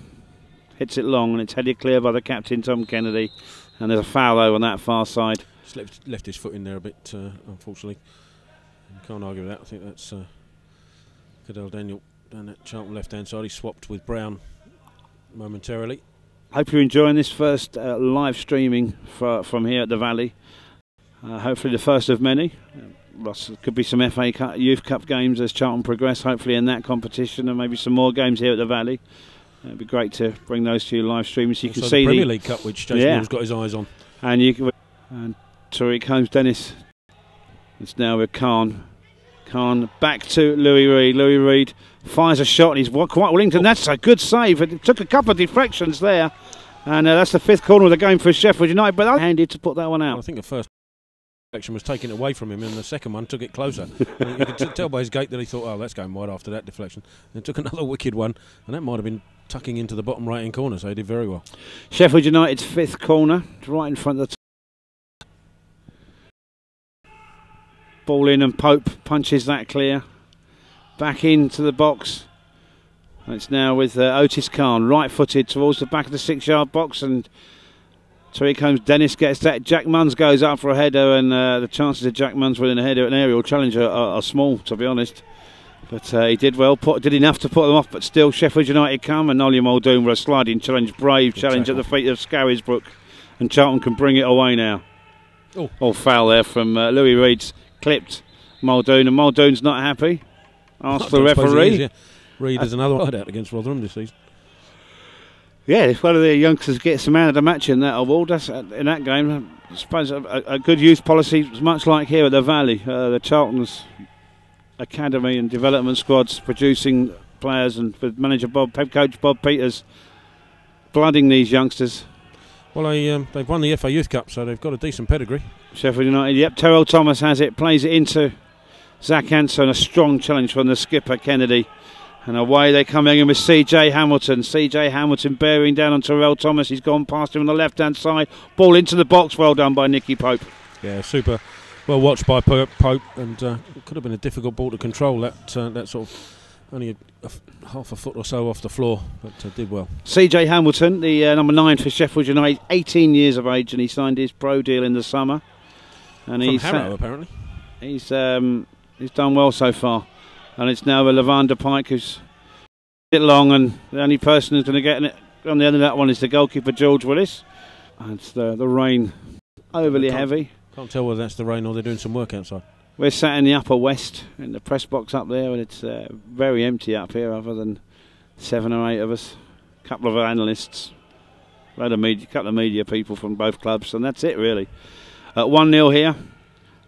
hits it long, and it's headed clear by the captain Tom Kennedy, and there's a foul on that far side. Just left his foot in there a bit, unfortunately. You can't argue with that. I think that's Cadell Daniel down that Charlton left-hand side. He swapped with Brown momentarily. Hope you're enjoying this first live streaming from here at the Valley. Hopefully the first of many. Could be some FA Youth Cup games as Charlton progress, hopefully in that competition, and maybe some more games here at the Valley. It'd be great to bring those to you live streams so you can see the Premier League Cup, which Jason Moore's got his eyes on. And Tariq Holmes-Dennis. It's now with Khan. Khan back to Louis Reed. Louis Reed fires a shot, and he's quite willing to. That's a good save. It took a couple of deflections there, and that's the 5th corner of the game for Sheffield United. But handy to put that one out. Well, I think the first deflection was taken away from him, and the second one took it closer. You could tell by his gait that he thought, "Oh, that's going wide after that deflection." And took another wicked one, and that might have been tucking into the bottom right hand corner, so he did very well. Sheffield United's 5th corner, right in front of the ball in, and Pope punches that clear. Back into the box. It's now with Otis Khan, right-footed towards the back of the 6-yard box, and so here comes Dennis, gets that. Jack Munns goes up for a header, and the chances of Jack Munns winning a header, an aerial challenge, are small, to be honest. But he did well, did enough to put them off, but still Sheffield United come, and Ollie Muldoon with a sliding challenge, brave challenge at the feet of Scarisbrook, and Charlton can bring it away now. Oh, foul there from Louis Reed's clipped Muldoon, and Muldoon's not happy. Asked the referee. Reed is another wide out against Rotherham this season. Yeah, if one of the youngsters gets a man of the match in that award, that's in that game. I suppose a good youth policy, much like here at the Valley. The Charlton's academy and development squads producing players, and with manager head coach Bob Peters blooding these youngsters. Well, they've won the FA Youth Cup, so they've got a decent pedigree. Sheffield United, yep. Terrell Thomas has it, plays it into Zach Anson, a strong challenge from the skipper Kennedy. And away they come in with CJ Hamilton. CJ Hamilton bearing down on Terrell Thomas. He's gone past him on the left-hand side. Ball into the box. Well done by Nicky Pope. Yeah, super. Well watched by Pope, and it could have been a difficult ball to control. That sort of only half a foot or so off the floor, but did well. CJ Hamilton, the number 9 for Sheffield United, 18 years of age, and he signed his pro deal in the summer. And From Harrow, apparently. He's done well so far. And it's now Levander Pike who's a bit long, and the only person who's going to get it on the end of that one is the goalkeeper George Willis. And it's the rain overly heavy. Can't tell whether that's the rain or they're doing some work outside. We're sat in the upper west in the press box up there, and it's very empty up here, other than 7 or 8 of us, a couple of analysts, a couple of media people from both clubs, and that's it really. 1-0 here.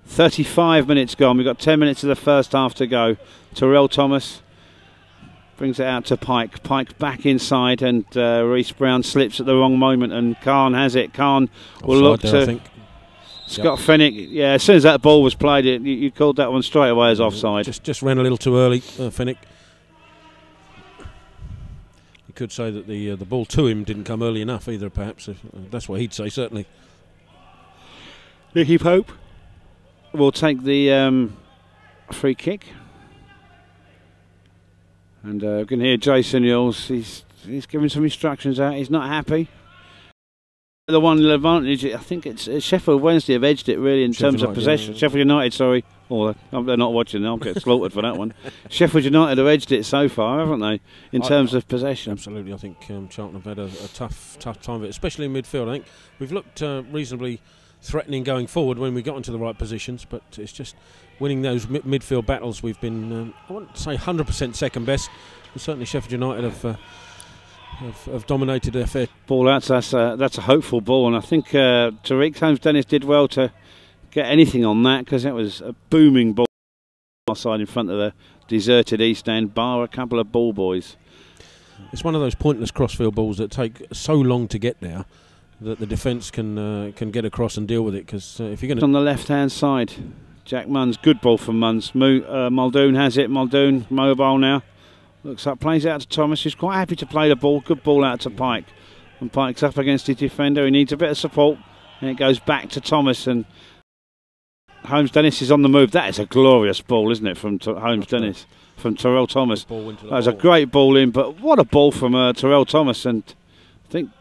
35 minutes gone. We've got 10 minutes of the first half to go. Terrell Thomas brings it out to Pike. Pike back inside, and Reece Brown slips at the wrong moment, and Khan has it. Khan will look there, to I think. Scott Fennick. Yeah, as soon as that ball was played, you called that one straight away as offside. Just ran a little too early, Fennick. You could say that the ball to him didn't come early enough either, perhaps. That's what he'd say, certainly. Nicky Pope will take the free kick, and you can hear Jason Yules. He's giving some instructions out. He's not happy. The one advantage, I think it's Sheffield Wednesday have edged it really in terms of possession. Yeah. Sheffield United, sorry. Oh, they're not watching. I'll get slaughtered for that one. Sheffield United have edged it so far, haven't they, in terms of possession? Absolutely. I think Charlton have had a tough time of it, especially in midfield. I think we've looked reasonably threatening going forward when we got into the right positions, but it's just winning those midfield battles. We've been, I wouldn't say 100% second best, but certainly Sheffield United have dominated their fair ball out. That's a hopeful ball, and I think Tariq Holmes-Dennis did well to get anything on that, because it was a booming ball side in front of the deserted East End, bar a couple of ball boys. It's one of those pointless crossfield balls that take so long to get there that the defence can get across and deal with it, because if you're going to... On the left-hand side, Jack Munns, good ball from Munns. Muldoon has it. Muldoon mobile now. Looks up, plays it out to Thomas, who's quite happy to play the ball. Good ball out to Pike. And Pike's up against his defender. He needs a bit of support. And it goes back to Thomas. And Holmes-Dennis is on the move. That is a glorious ball, isn't it, from Holmes-Dennis, from Terrell Thomas. That was a great ball in, but what a ball from Terrell Thomas. And I think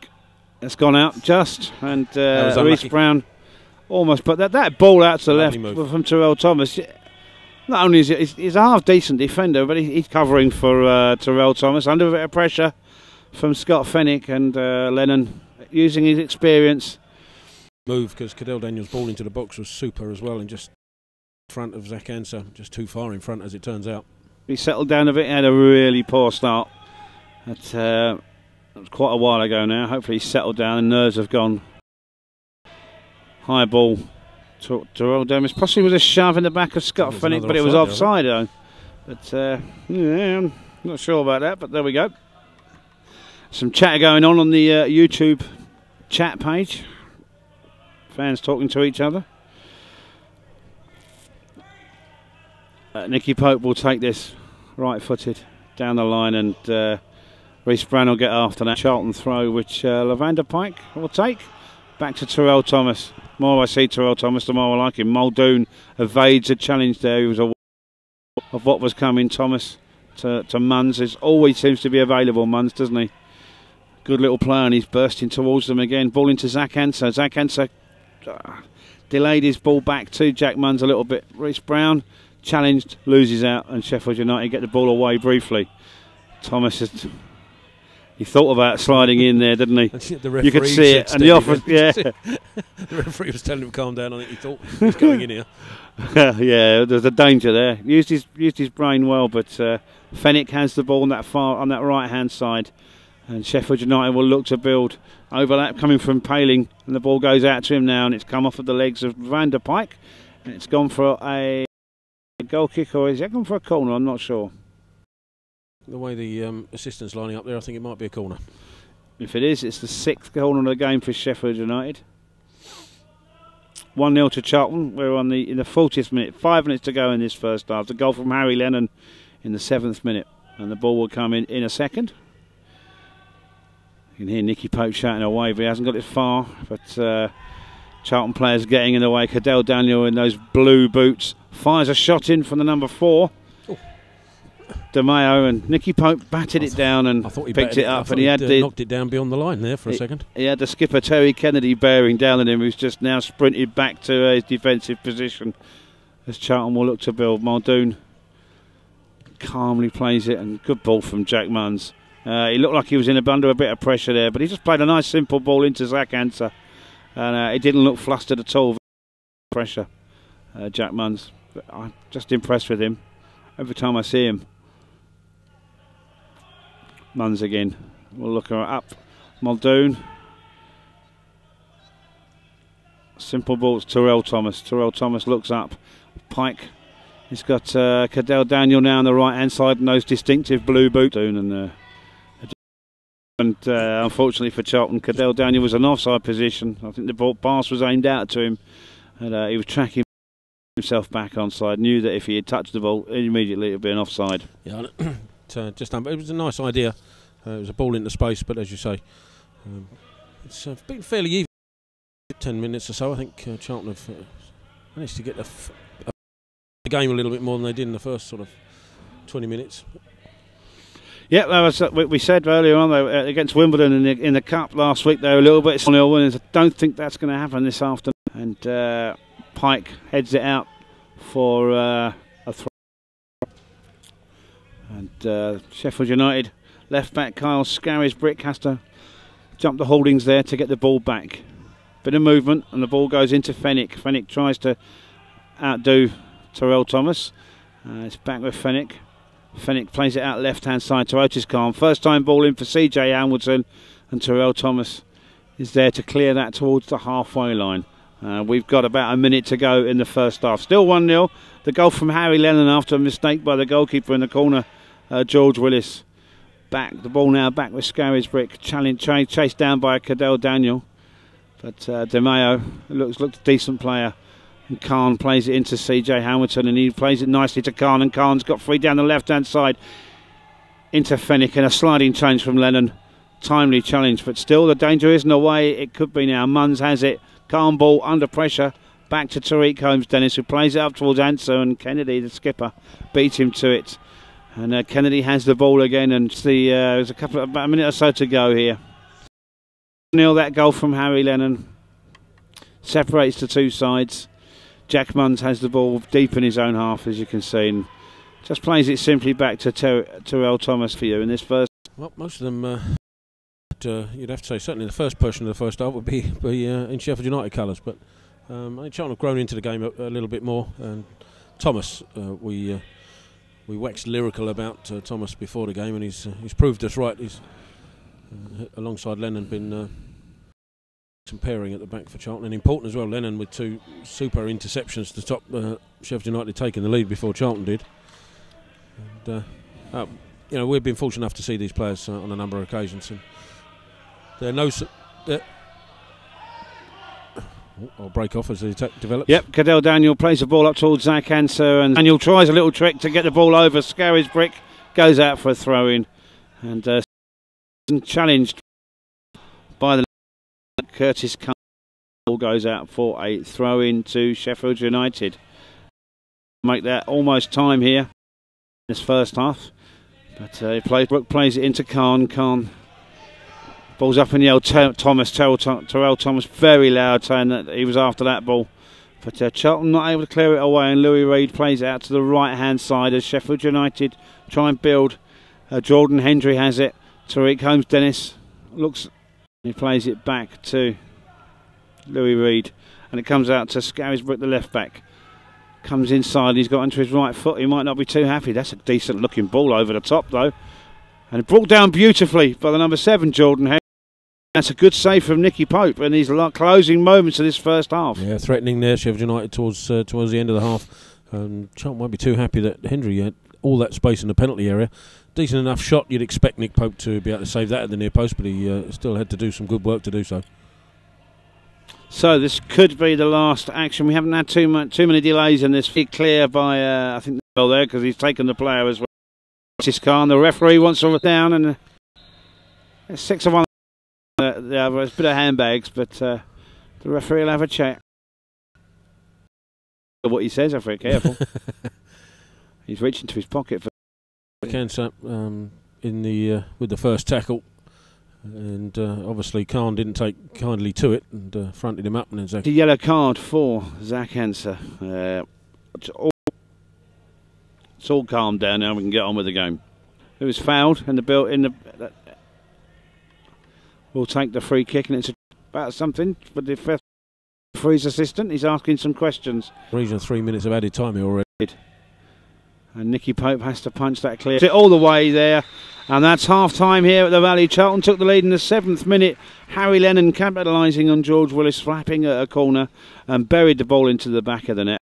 it's gone out just. And Reece Brown almost. But that ball out to the left from Terrell Thomas. Not only is he's a half-decent defender, but he's covering for Terrell Thomas under a bit of pressure from Scott Fennick, and Lennon using his experience. Move, because Cadell Daniels' ball into the box was super as well, and just in front of Zach Anser, just too far in front as it turns out. He settled down a bit, had a really poor start. That was quite a while ago now. Hopefully he's settled down and nerves have gone. High ball. Terrell Demis possibly was a shove in the back of Scott Fennick, but it was offside though. But yeah, I'm not sure about that, but there we go. Some chatter going on the YouTube chat page. Fans talking to each other. Nicky Pope will take this right-footed down the line, and Reece Brown will get after that. Charlton throw, which Lavander Pike will take. Back to Terrell Thomas. The more I see Terrell Thomas, the more I like him. Muldoon evades a challenge there. He was aware of what was coming. Thomas to Munns. It always seems to be available, Munns, doesn't he? Good little play, and he's bursting towards them again. Ball into Zach Ansah. Zach Ansah delayed his ball back to Jack Munns a little bit. Reece Brown challenged, loses out, and Sheffield United get the ball away briefly. Thomas he thought about sliding in there, didn't he? You could see it, and the offer, yeah. The referee was telling him to calm down. I think he thought he was going in here. Yeah, there's a danger there. Used his brain well, but Fenwick has the ball on that right hand side, and Sheffield United will look to build. Overlap coming from Paling, and the ball goes out to him now, and it's come off of the legs of Van der Pike, and it's gone for a goal kick, or is it gone for a corner? I'm not sure. The way the assistant's lining up there, I think it might be a corner. If it is, it's the 6th corner of the game for Sheffield United. 1-0 to Charlton. We're in the 40th minute. 5 minutes to go in this first half. The goal from Harry Lennon in the 7th minute, and the ball will come in a second. You can hear Nicky Pope shouting away, but he hasn't got it far. But Charlton players getting in the way. Cadell Daniel in those blue boots fires a shot in from the number 4. De Mayo, and Nicky Pope batted it down and picked it up, and he had knocked it down beyond the line there for a second. He had the skipper Terry Kennedy bearing down on him, who's just now sprinted back to his defensive position as Charlton will look to build. Muldoon calmly plays it, and good ball from Jack Munns. He looked like he was under a bit of pressure there, but he just played a nice simple ball into Zach Ansah, and he didn't look flustered at all. Pressure, Jack Munns. But I'm just impressed with him every time I see him. Munns again. We'll look her up. Muldoon. Simple ball to Terrell Thomas. Terrell Thomas looks up. Pike. He's got Cadell Daniel now on the right hand side in those distinctive blue boots. And unfortunately for Charlton, Cadell Daniel was an offside position. I think the ball pass was aimed out to him, and he was tracking himself back onside. Knew that if he had touched the ball, immediately it would be an offside. Yeah. It was a nice idea. It was a ball into space, but as you say, it's been fairly even. 10 minutes or so, I think Charlton have managed to get the game a little bit more than they did in the first sort of 20 minutes. Yeah, that was what we said earlier on though, against Wimbledon in the cup last week. They were a little bit 0-0 winners. I don't think that's going to happen this afternoon. And Pike heads it out for a throw. And Sheffield United left back Kyle Scarisbrick has to jump the holdings there to get the ball back. Bit of movement, and the ball goes into Fenwick. Fenwick tries to outdo Terrell Thomas. It's back with Fenwick. Fenwick plays it out left hand side to Otis Khan. First time ball in for CJ Hamilton, and Terrell Thomas is there to clear that towards the halfway line. We've got about a minute to go in the first half. Still 1-0. The goal from Harry Lennon after a mistake by the goalkeeper in the corner, George Willis. Back the ball now back with Scarisbrick. Chased down by Cadell Daniel, but De Mayo looks a decent player. And Khan plays it into CJ Hamilton, and he plays it nicely to Khan, and Khan's got free down the left hand side into Fenwick, and a sliding change from Lennon. Timely challenge, but still the danger isn't away. It could be now. Munns has it. Khan ball under pressure. Back to Tariq Holmes-Dennis, who plays it up towards Ansah, and Kennedy, the skipper, beat him to it. And Kennedy has the ball again, and there's about a minute or so to go here. 0 that goal from Harry Lennon separates the two sides. Jack Munns has the ball deep in his own half, as you can see, and just plays it simply back to Terrell Thomas for you in this first. Well, most of them, you'd have to say, certainly the first portion of the first half would be in Sheffield United colours, but I think Charlton have grown into the game a little bit more. And Thomas, we waxed lyrical about Thomas before the game, and he's proved us right. He's alongside Lennon been some pairing at the back for Charlton, and important as well. Lennon with 2 super interceptions to stop Sheffield United taking the lead before Charlton did. And, we've been fortunate enough to see these players on a number of occasions, and I'll break off as the attack develops. Yep, Cadell Daniel plays the ball up towards Zach Ansah, and Daniel tries a little trick to get the ball over. Scarisbrick goes out for a throw in, and And challenged by the Curtis Cole. Ball goes out for a throw in to Sheffield United. Make that almost time here in this first half. But Brook plays it into Khan. Khan ball's up in the air. Terrell Thomas very loud saying that he was after that ball. But Charlton not able to clear it away, and Louis Reid plays it out to the right hand side as Sheffield United try and build. Jordan Hendry has it. Tariq Holmes-Dennis looks, he plays it back to Louis Reid, and it comes out to Scarisbrick, the left back. Comes inside, he's got onto his right foot, he might not be too happy. That's a decent looking ball over the top though, and brought down beautifully by the number 7 Jordan Hendry. That's a good save from Nicky Pope in these closing moments of this first half. Yeah, threatening there, Sheffield United towards the end of the half. Charlton won't be too happy that Hendry had all that space in the penalty area. Decent enough shot, you'd expect Nick Pope to be able to save that at the near post, but he still had to do some good work to do so. So this could be the last action. We haven't had too many delays in this. Clear by I think there because he's taken the player as well. Curtis Khan, the referee wants to down, and 6 of 1. The other, it's a bit of handbags, but the referee will have a check. What he says, I'm very careful. He's reaching to his pocket for Cancer in the with the first tackle, and obviously Khan didn't take kindly to it and fronted him up. And then Zach, the yellow card for Zach Hanser. It's all calmed down now. We can get on with the game. It was fouled, and we'll take the free kick, and it's about something for the referee's assistant. He's asking some questions. Region 3 minutes of added time here already. And Nicky Pope has to punch that clear. It all the way there. And that's half time here at the Valley. Charlton took the lead in the 7th minute. Harry Lennon capitalising on George Willis flapping at a corner and buried the ball into the back of the net.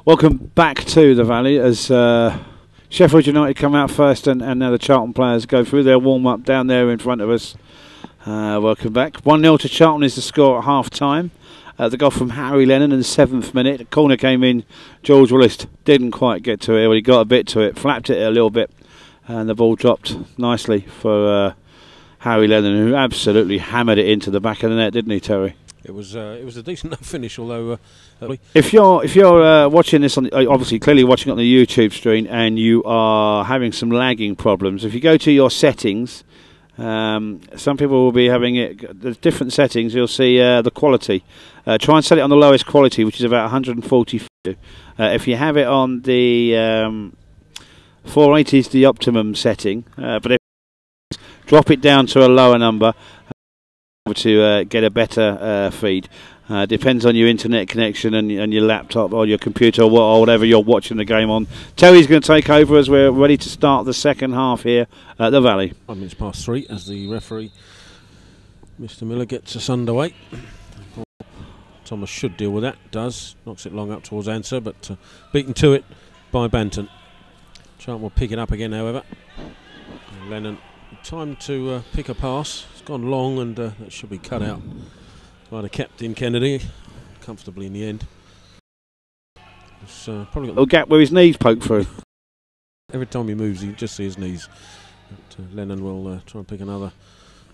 Welcome back to the Valley as Sheffield United come out first and now the Charlton players go through their warm-up down there in front of us. Welcome back. 1-0 to Charlton is the score at half-time. The goal from Harry Lennon in the 7th minute. The corner came in. George Willis didn't quite get to it. Well, he got a bit to it, flapped it a little bit, and the ball dropped nicely for Harry Lennon, who absolutely hammered it into the back of the net, didn't he, Terry? It was a decent enough finish, although if you're watching this on obviously clearly watching it on the YouTube stream and you are having some lagging problems, if you go to your settings, some people will be having it. There's different settings. You'll see the quality. Try and set it on the lowest quality, which is about 140. If you have it on the 480 is the optimum setting, but if you drop it down to a lower number to get a better feed. Depends on your internet connection and your laptop or your computer or whatever you're watching the game on. Terry's going to take over as we're ready to start the second half here at the Valley. 5 minutes past 3 as the referee, Mr. Miller, gets us underway. Thomas should deal with that, does. Knocks it long up towards Answer, but beaten to it by Banton. Charlton will pick it up again, however. And Lennon, time to pick a pass. It's gone long and that should be cut out by the captain Kennedy, comfortably in the end. It's probably got a gap where his knees poke through. Every time he moves, you just see his knees. But, Lennon will try and pick another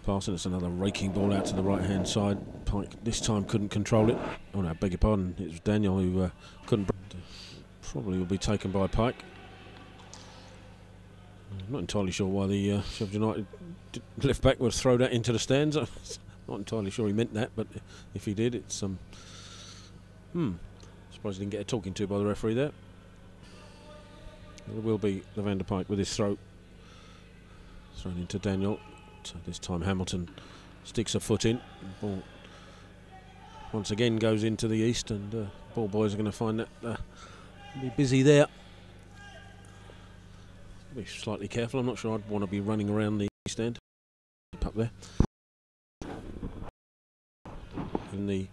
pass, and it's another raking ball out to the right-hand side. Pike this time couldn't control it. Oh no, I beg your pardon. It was Daniel who couldn't. Probably will be taken by Pike. I'm not entirely sure why the Sheffield United left back would throw that into the stands. Not entirely sure he meant that, but if he did, it's surprised he didn't get a talking to by the referee there. There will be Levander Pike with his throw thrown into Daniel. So this time Hamilton sticks a foot in. Ball once again goes into the east, and ball boys are going to find that be busy there. Be slightly careful. I'm not sure I'd want to be running around the east end. Up there. In the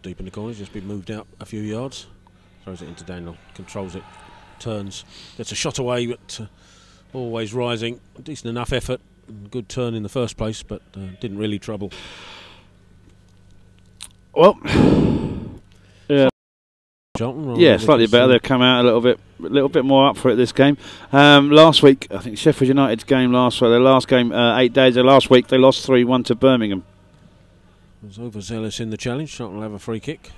deep in the corner, just been moved out a few yards. Throws it into Daniel, controls it, turns, gets a shot away, but always rising. Decent enough effort, good turn in the first place, but didn't really trouble. Well, yeah. Charlton, yeah, slightly better. They've come out a little bit more up for it this game. Last week, I think Sheffield United's game their last game 8 days ago. Last week they lost 3-1 to Birmingham. Was overzealous in the challenge. Charlton will have a free kick.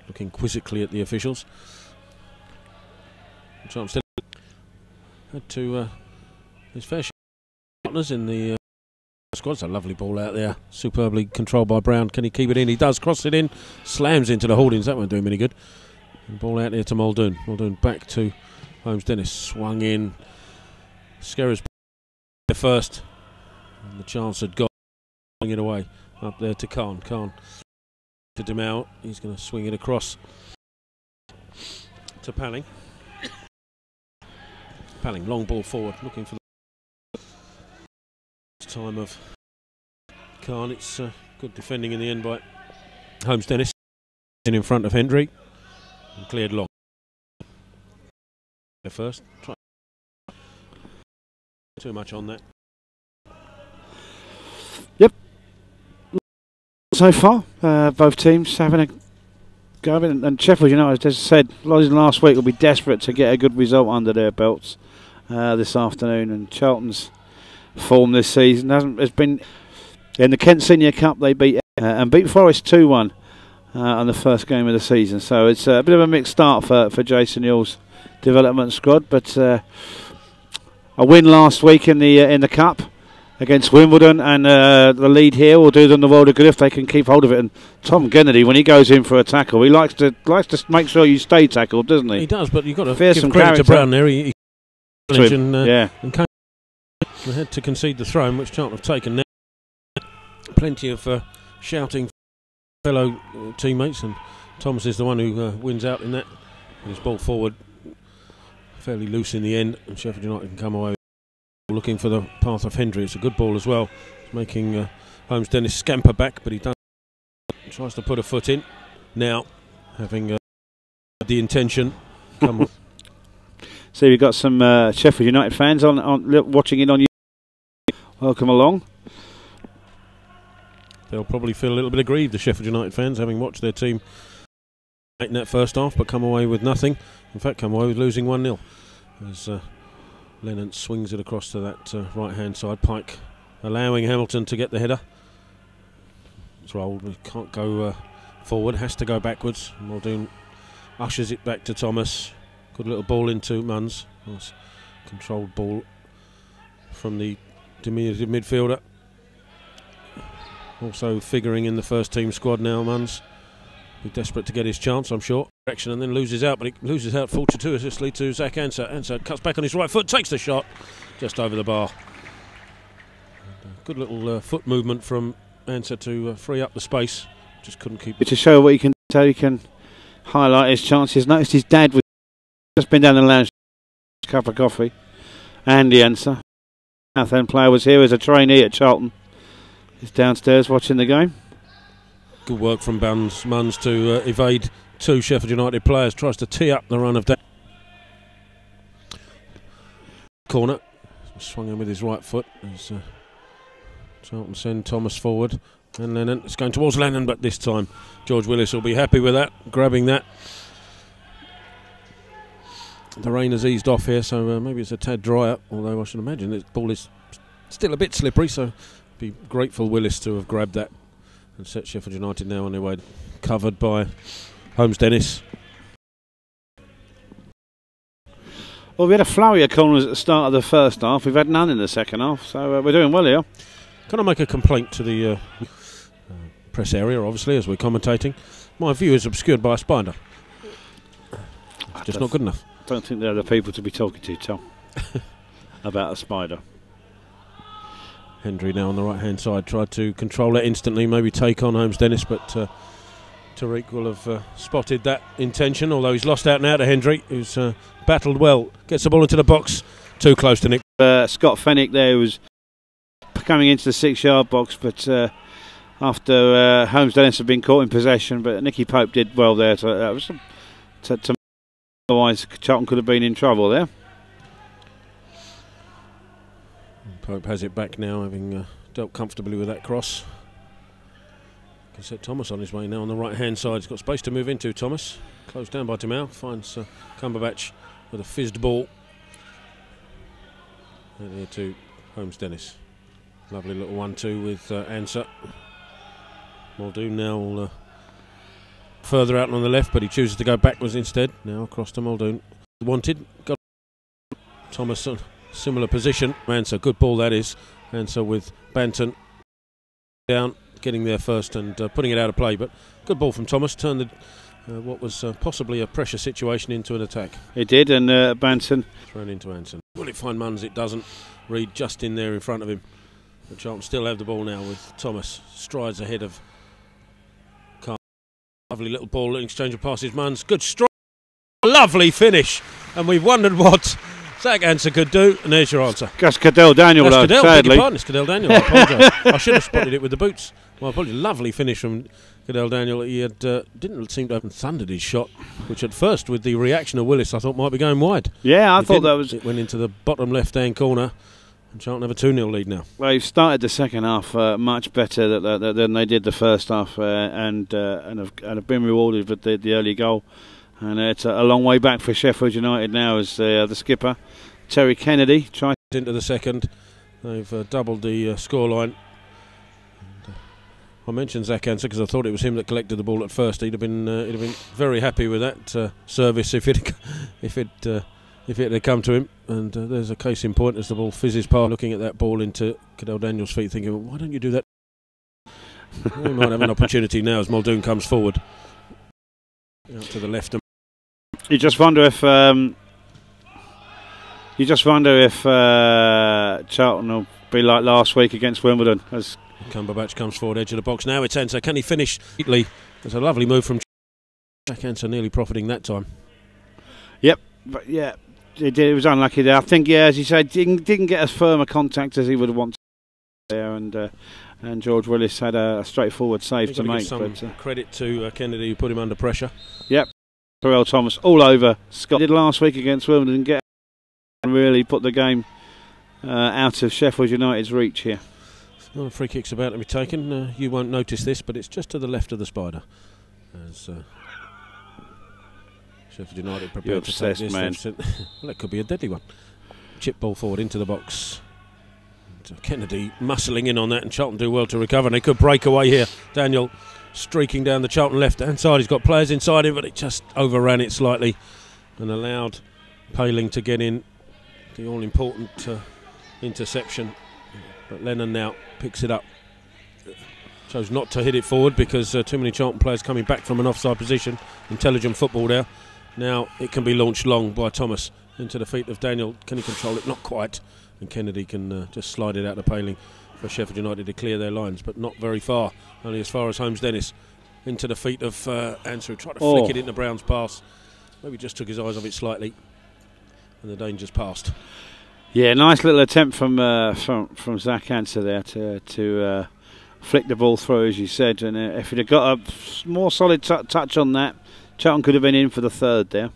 Looking quizzically at the officials. Charlton still had to his fair share of partners in the squad. It's a lovely ball out there, superbly controlled by Brown. Can he keep it in? He does. Cross it in, slams into the holdings. That won't do him any good. And ball out here to Muldoon. Muldoon back to Holmes Dennis. Swung in. Skerrer's the first, and the chance had got it away. Up there to Khan. Khan to Demau. He's going to swing it across to Palling. Palling, long ball forward, looking for the time of Khan. It's good defending in the end by Holmes Dennis. In front of Hendry. And cleared long. First. Try. Too much on that. Yep. So far, both teams having a go of it, and Sheffield United, as I said last week, will be desperate to get a good result under their belts this afternoon. And Charlton's form this season has been in the Kent Senior Cup. They beat Forest 2-1 on the first game of the season. So it's a bit of a mixed start for Jason Yule's development squad, but a win last week in the cup against Wimbledon, and the lead here will do them the world of good if they can keep hold of it. And Tom Kennedy, when he goes in for a tackle, he likes to make sure you stay tackled, doesn't he? He does, but you've got to give some credit to Brown there. He and had to concede the throw, which Charlton have taken now. Plenty of shouting fellow teammates, and Thomas is the one who wins out in that. And his ball forward, fairly loose in the end, and Sheffield United can come away looking for the path of Hendry. It's a good ball as well. It's making Holmes Dennis scamper back, but he does. Tries to put a foot in. Now having the intention. Come on. So we've got some Sheffield United fans on watching it on YouTube. Welcome along. They'll probably feel a little bit aggrieved, the Sheffield United fans, having watched their team in that first half, but come away with nothing. In fact, come away with losing 1-0. As Lennon swings it across to that right-hand side. Pike allowing Hamilton to get the header. It's rolled, we can't go forward, has to go backwards. Muldoon ushers it back to Thomas. Good little ball into Munns. Nice controlled ball from the diminutive midfielder. Also figuring in the first team squad now, Munns. Be desperate to get his chance, I'm sure. Direction and then loses out, but he loses out fortuitously to Zach Ansah. Ansah cuts back on his right foot, takes the shot just over the bar. And, good little foot movement from Ansah to free up the space. Just couldn't keep it. To show what you can tell, you can highlight his chances. Noticed his dad was just been down the lounge, a cup of coffee. Andy Ansah, Southend player, was here as a trainee at Charlton. He's downstairs watching the game. Good work from Munns to evade two Sheffield United players. Tries to tee up the run of corner. Swung in with his right foot as Charlton send Thomas forward. And Lennon, it's going towards Lennon, but this time George Willis will be happy with that, grabbing that. The rain has eased off here, so maybe it's a tad drier, although I should imagine this ball is still a bit slippery, so be grateful Willis to have grabbed that and set Sheffield United now on their way, covered by Holmes Dennis. Well, we had a flurry of corners at the start of the first half. We've had none in the second half, so we're doing well here. Can I make a complaint to the press area, obviously, as we're commentating? My view is obscured by a spider. It's just not good enough. I don't think they're the people to be talking to, Tom, about a spider. Hendry now on the right hand side tried to control it instantly, maybe take on Holmes Dennis, but Tariq will have spotted that intention, although he's lost out now to Hendry, who's battled well, gets the ball into the box, too close to Nick. Scott Fennick there was coming into the 6-yard box, but after Holmes Dennis had been caught in possession, but Nicky Pope did well there. So that was otherwise Charlton could have been in trouble there. Pope has it back now, having dealt comfortably with that cross. Can set Thomas on his way now on the right hand side. He's got space to move into. Thomas closed down by Timau, finds Cumberbatch with a fizzed ball. And here to Holmes Dennis. Lovely little 1-2 with Ansah. Muldoon now further out on the left, but he chooses to go backwards instead. Now across to Muldoon. Wanted, got Thomas on similar position. Ansah, good ball that is. Ansah with Banton down, getting there first and putting it out of play, but good ball from Thomas. Turned what was possibly a pressure situation into an attack. It did, and Banton thrown into Anson. Will it find Munns? It doesn't. Reed just in there in front of him. But Charlton still have the ball now with Thomas strides ahead of Carl. Lovely little ball, exchange of passes. Munns, good strike, lovely finish, and we've wondered what Zach Ansah could do, and there's your answer. That's Cadell Daniel, sadly. Beg your pardon, it's Cadell Daniel, I apologise. I should have spotted it with the boots. My apologies. Lovely finish from Cadell Daniel. He had, didn't seem to have thundered his shot, which at first, with the reaction of Willis, I thought might be going wide. Yeah, I thought that was... It went into the bottom left-hand corner, and Charlton have a 2-0 lead now. Well, you've started the second half much better than they did the first half, and have been rewarded with the early goal. And it's a long way back for Sheffield United now as the skipper, Terry Kennedy, tried into the second. They've doubled the scoreline. I mentioned Zach Ansah because I thought it was him that collected the ball at first. He'd have been very happy with that service if it had come to him. And there's a case in point as the ball fizzes past, looking at that ball into Cadell Daniel's feet, thinking, well, why don't you do that? We might have an opportunity now as Muldoon comes forward out to the left. You just wonder if Charlton will be like last week against Wimbledon. As Cumberbatch comes forward, edge of the box now. It's Ansah. Can he finish neatly? There's a lovely move from Jack Ansah, nearly profiting that time. Yep, but yeah, it was unlucky there. I think, yeah, as you said, didn't get as firm a contact as he would have wanted there, and and George Willis had a straightforward save to make. Some credit to Kennedy, who put him under pressure. Yep, Terrell Thomas all over Scott. Did last week against Wimbledon, get and really put the game out of Sheffield United's reach here. Not a free kick's about to be taken. You won't notice this, but it's just to the left of the spider. As Sheffield United prepared to take this. Man. Well, it could be a deadly one. Chip ball forward into the box. Kennedy muscling in on that, and Charlton do well to recover, and they could break away here. Daniel streaking down the Charlton left-hand side. He's got players inside him, but it just overran it slightly and allowed Paling to get in the all-important interception. But Lennon now picks it up. Chose not to hit it forward because too many Charlton players coming back from an offside position. Intelligent football there. Now it can be launched long by Thomas into the feet of Daniel. Can he control it? Not quite. And Kennedy can just slide it out the Paling for Sheffield United to clear their lines, but not very far. Only as far as Holmes Dennis. Into the feet of Answer, who tried to flick it into Brown's pass. Maybe just took his eyes off it slightly, and the danger's passed. Yeah, nice little attempt from Zach Answer there to flick the ball through, as you said. And if he'd have got a more solid touch on that, Charlton could have been in for the third there.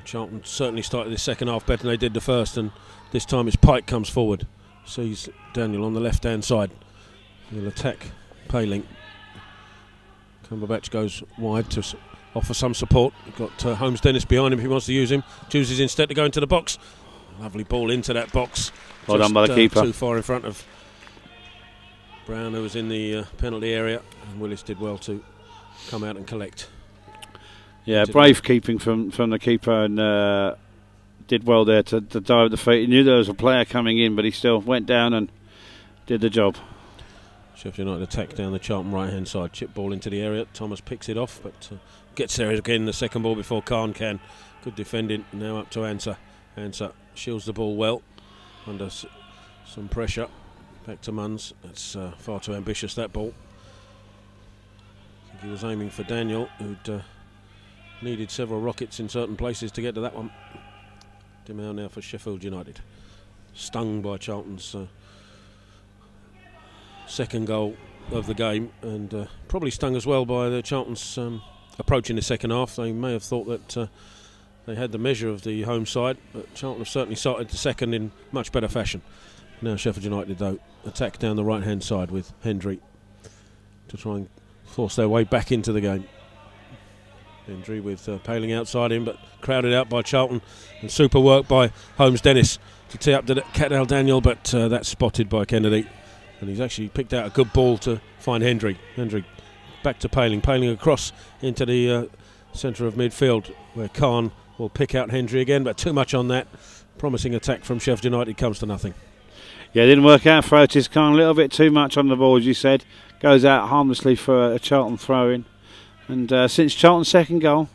Charlton certainly started the second half better than they did the first, and this time it's Pike comes forward, sees Daniel on the left hand side. He'll attack Paling. Cumberbatch goes wide to offer some support. Got Holmes Dennis behind him if he wants to use him. Chooses instead to go into the box. Lovely ball into that box. Well done by the keeper. Too far in front of Brown, who was in the penalty area, and Willis did well to come out and collect. Yeah, brave keeping from the keeper, and did well there to dive at the feet. He knew there was a player coming in, but he still went down and did the job. Sheffield United attack down the Charlton right hand side. Chip ball into the area. Thomas picks it off, but gets there again the second ball before Khan can. Good defending. Now up to Answer. Answer shields the ball well under some pressure. Back to Munns. That's far too ambitious, that ball. I think he was aiming for Daniel, who'd needed several rockets in certain places to get to that one. Dimau now for Sheffield United. Stung by Charlton's second goal of the game, and probably stung as well by the Charlton's approach in the second half. They may have thought that they had the measure of the home side, but Charlton have certainly started the second in much better fashion. Now Sheffield United, though, attack down the right hand side with Hendry to try and force their way back into the game. Hendry with Paling outside him, but crowded out by Charlton, and super work by Holmes Dennis to tee up to Cadell Daniel, but that's spotted by Kennedy, and he's actually picked out a good ball to find Hendry. Hendry back to Paling. Paling across into the centre of midfield, where Khan will pick out Hendry again, but too much on that. Promising attack from Sheffield United comes to nothing. Yeah, it didn't work out for Otis Khan. A little bit too much on the ball, as you said. Goes out harmlessly for a Charlton throw-in. And since Charlton's second goal,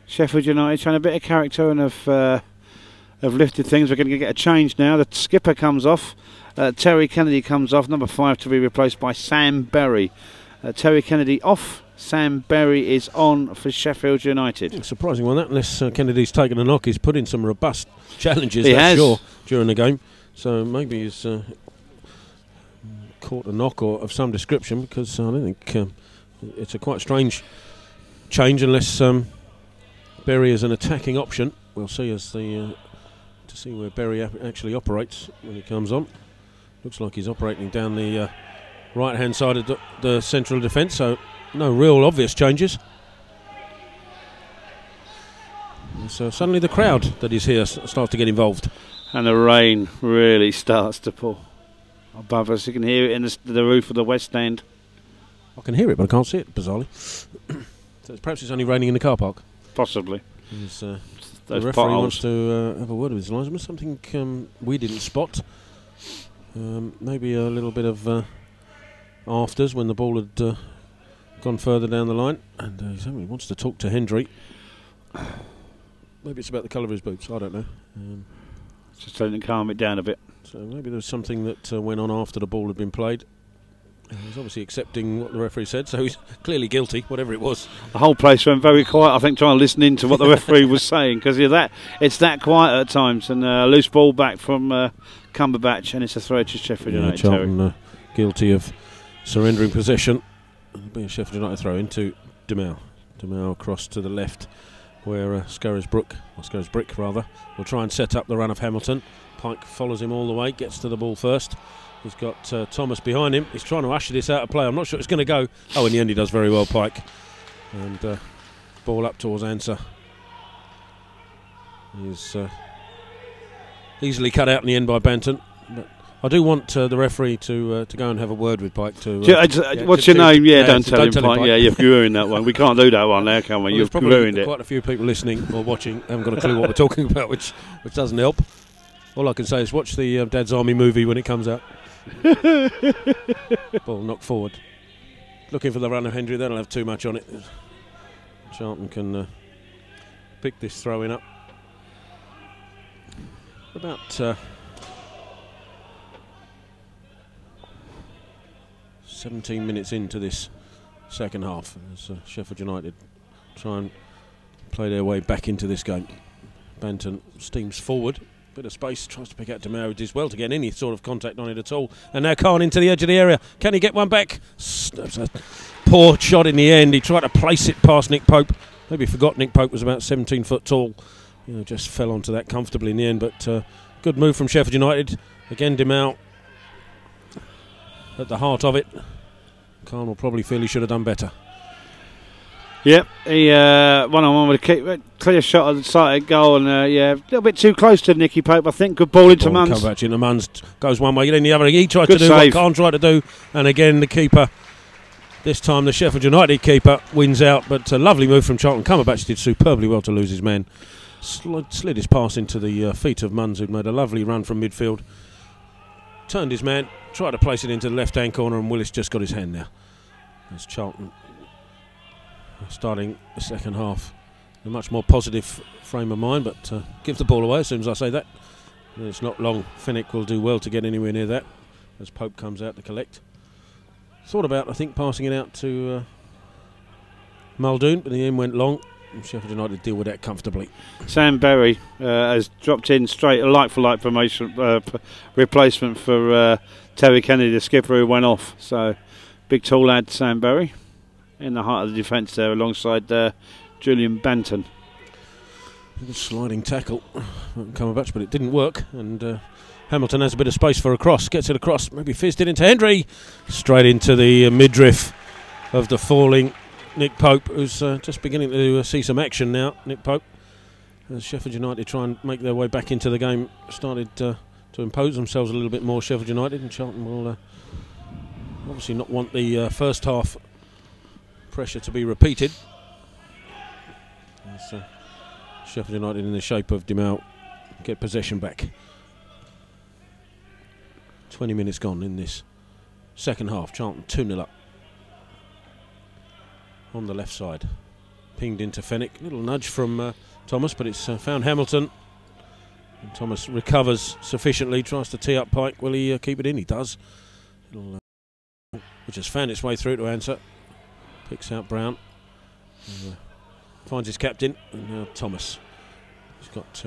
Sheffield United showing a bit of character and have lifted things. We're going to get a change now. The skipper comes off. Terry Kennedy comes off. Number 5 to be replaced by Sam Berry. Terry Kennedy off. Sam Berry is on for Sheffield United. Surprising one, that, unless Kennedy's taken a knock. He's put in some robust challenges, he has. Sure, during the game. So maybe he's caught a knock or of some description, because I don't think it's a quite strange change unless Berry is an attacking option. We'll see as to see where Berry actually operates when he comes on. Looks like he's operating down the right hand side of the central defence, so no real obvious changes. So suddenly the crowd that is here starts to get involved, and the rain really starts to pour above us. You can hear it in the roof of the West End. I can hear it, but I can't see it, bizarrely. So perhaps it's only raining in the car park. Possibly. The referee wants to have a word with his linesman. Something we didn't spot. Maybe a little bit of afters when the ball had gone further down the line, and he wants to talk to Hendry. Maybe it's about the colour of his boots. I don't know. Just trying to calm it down a bit. So maybe there was something that went on after the ball had been played. He's obviously accepting what the referee said, so he's clearly guilty, whatever it was. The whole place went very quiet, I think, trying to listen in to what the referee was saying, because it's that quiet at times. And a loose ball back from Cumberbatch, and it's a throw to Sheffield United. Charlton guilty of surrendering possession. It'll be a Sheffield United throw into Demau. Demau across to the left, where Scarisbrick will try and set up the run of Hamilton. Pike follows him all the way, gets to the ball first. He's got Thomas behind him. He's trying to usher this out of play. I'm not sure it's going to go. Oh, in the end he does very well, Pike. And ball up towards Ansah. He's easily cut out in the end by Banton. But I do want the referee to go and have a word with Pike. What's your name? Yeah, don't tell him, Pike. Yeah, you've ruined that one. We can't do that one now, can we? Well, you've ruined it. Quite a few people listening or watching haven't got a clue what we're talking about, which doesn't help. All I can say is watch the Dad's Army movie when it comes out. Ball knocked forward. Looking for the run of Hendry. They don't have too much on it. Charlton can pick this throw-in up. About 17 minutes into this second half, as Sheffield United try and play their way back into this game. Banton steams forward, bit of space, tries to pick out Demau, who does well to get any sort of contact on it at all. And now Khan into the edge of the area. Can he get one back? That's a poor shot in the end. He tried to place it past Nick Pope. Maybe forgot Nick Pope was about 17 foot tall. Just fell onto that comfortably in the end. But good move from Sheffield United. Again, Demau at the heart of it. Khan will probably feel he should have done better. Yep, he one-on-one with a kick, clear shot at the side goal, and a little bit too close to Nicky Pope. I think good ball into Munns. Come back into Munns, goes one way, then the other. He tried to do what Khan tried to do, and again the keeper. This time the Sheffield United keeper wins out, but a lovely move from Charlton. Cumberbatch did superbly well to lose his man. Slid his pass into the feet of Munns, who'd made a lovely run from midfield. Turned his man, tried to place it into the left-hand corner, and Willis just got his hand there. As Charlton starting the second half in a much more positive frame of mind, but give the ball away as soon as I say that. And it's not long. Finnick will do well to get anywhere near that as Pope comes out to collect. Thought about, I think, passing it out to Muldoon, but in the end went long. And Sheffield United deal with that comfortably. Sam Berry has dropped in straight, a like-for-like promotion replacement for Terry Kennedy, the skipper who went off. So, big tall lad, Sam Berry, in the heart of the defence there, alongside Julian Banton. Good sliding tackle, Cumberbatch, but it didn't work. And Hamilton has a bit of space for a cross, gets it across, maybe fizzed it into Hendry, straight into the midriff of the falling Nick Pope, who's just beginning to see some action now. Nick Pope, as Sheffield United try and make their way back into the game, started to impose themselves a little bit more, Sheffield United, and Charlton will obviously not want the first half pressure to be repeated. As Sheffield United in the shape of Demau get possession back. 20 minutes gone in this second half. Charlton 2-0 up. On the left side, pinged into Fenwick. Little nudge from Thomas, but it's found Hamilton. And Thomas recovers sufficiently, tries to tee up Pike. Will he keep it in? He does. Which has found its way through to Ansah. Picks out Brown. And, finds his captain. And now Thomas. He's got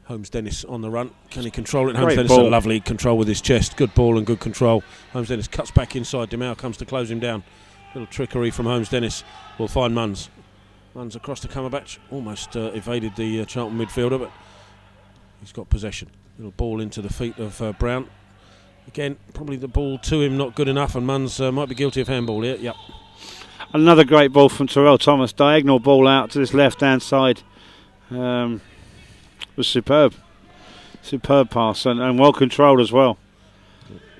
Holmes Dennis on the run. Can he control it? Holmes Dennis a lovely control with his chest. Good ball and good control. Holmes Dennis cuts back inside. Demau comes to close him down. Little trickery from Holmes Dennis will find Munns. Munns across to Cumberbatch, almost evaded the Charlton midfielder, but he's got possession. Little ball into the feet of Brown. Again, probably the ball to him not good enough, and Munns might be guilty of handball here. Yep. Another great ball from Terrell Thomas. Diagonal ball out to this left-hand side. Was superb. Superb pass and well controlled as well.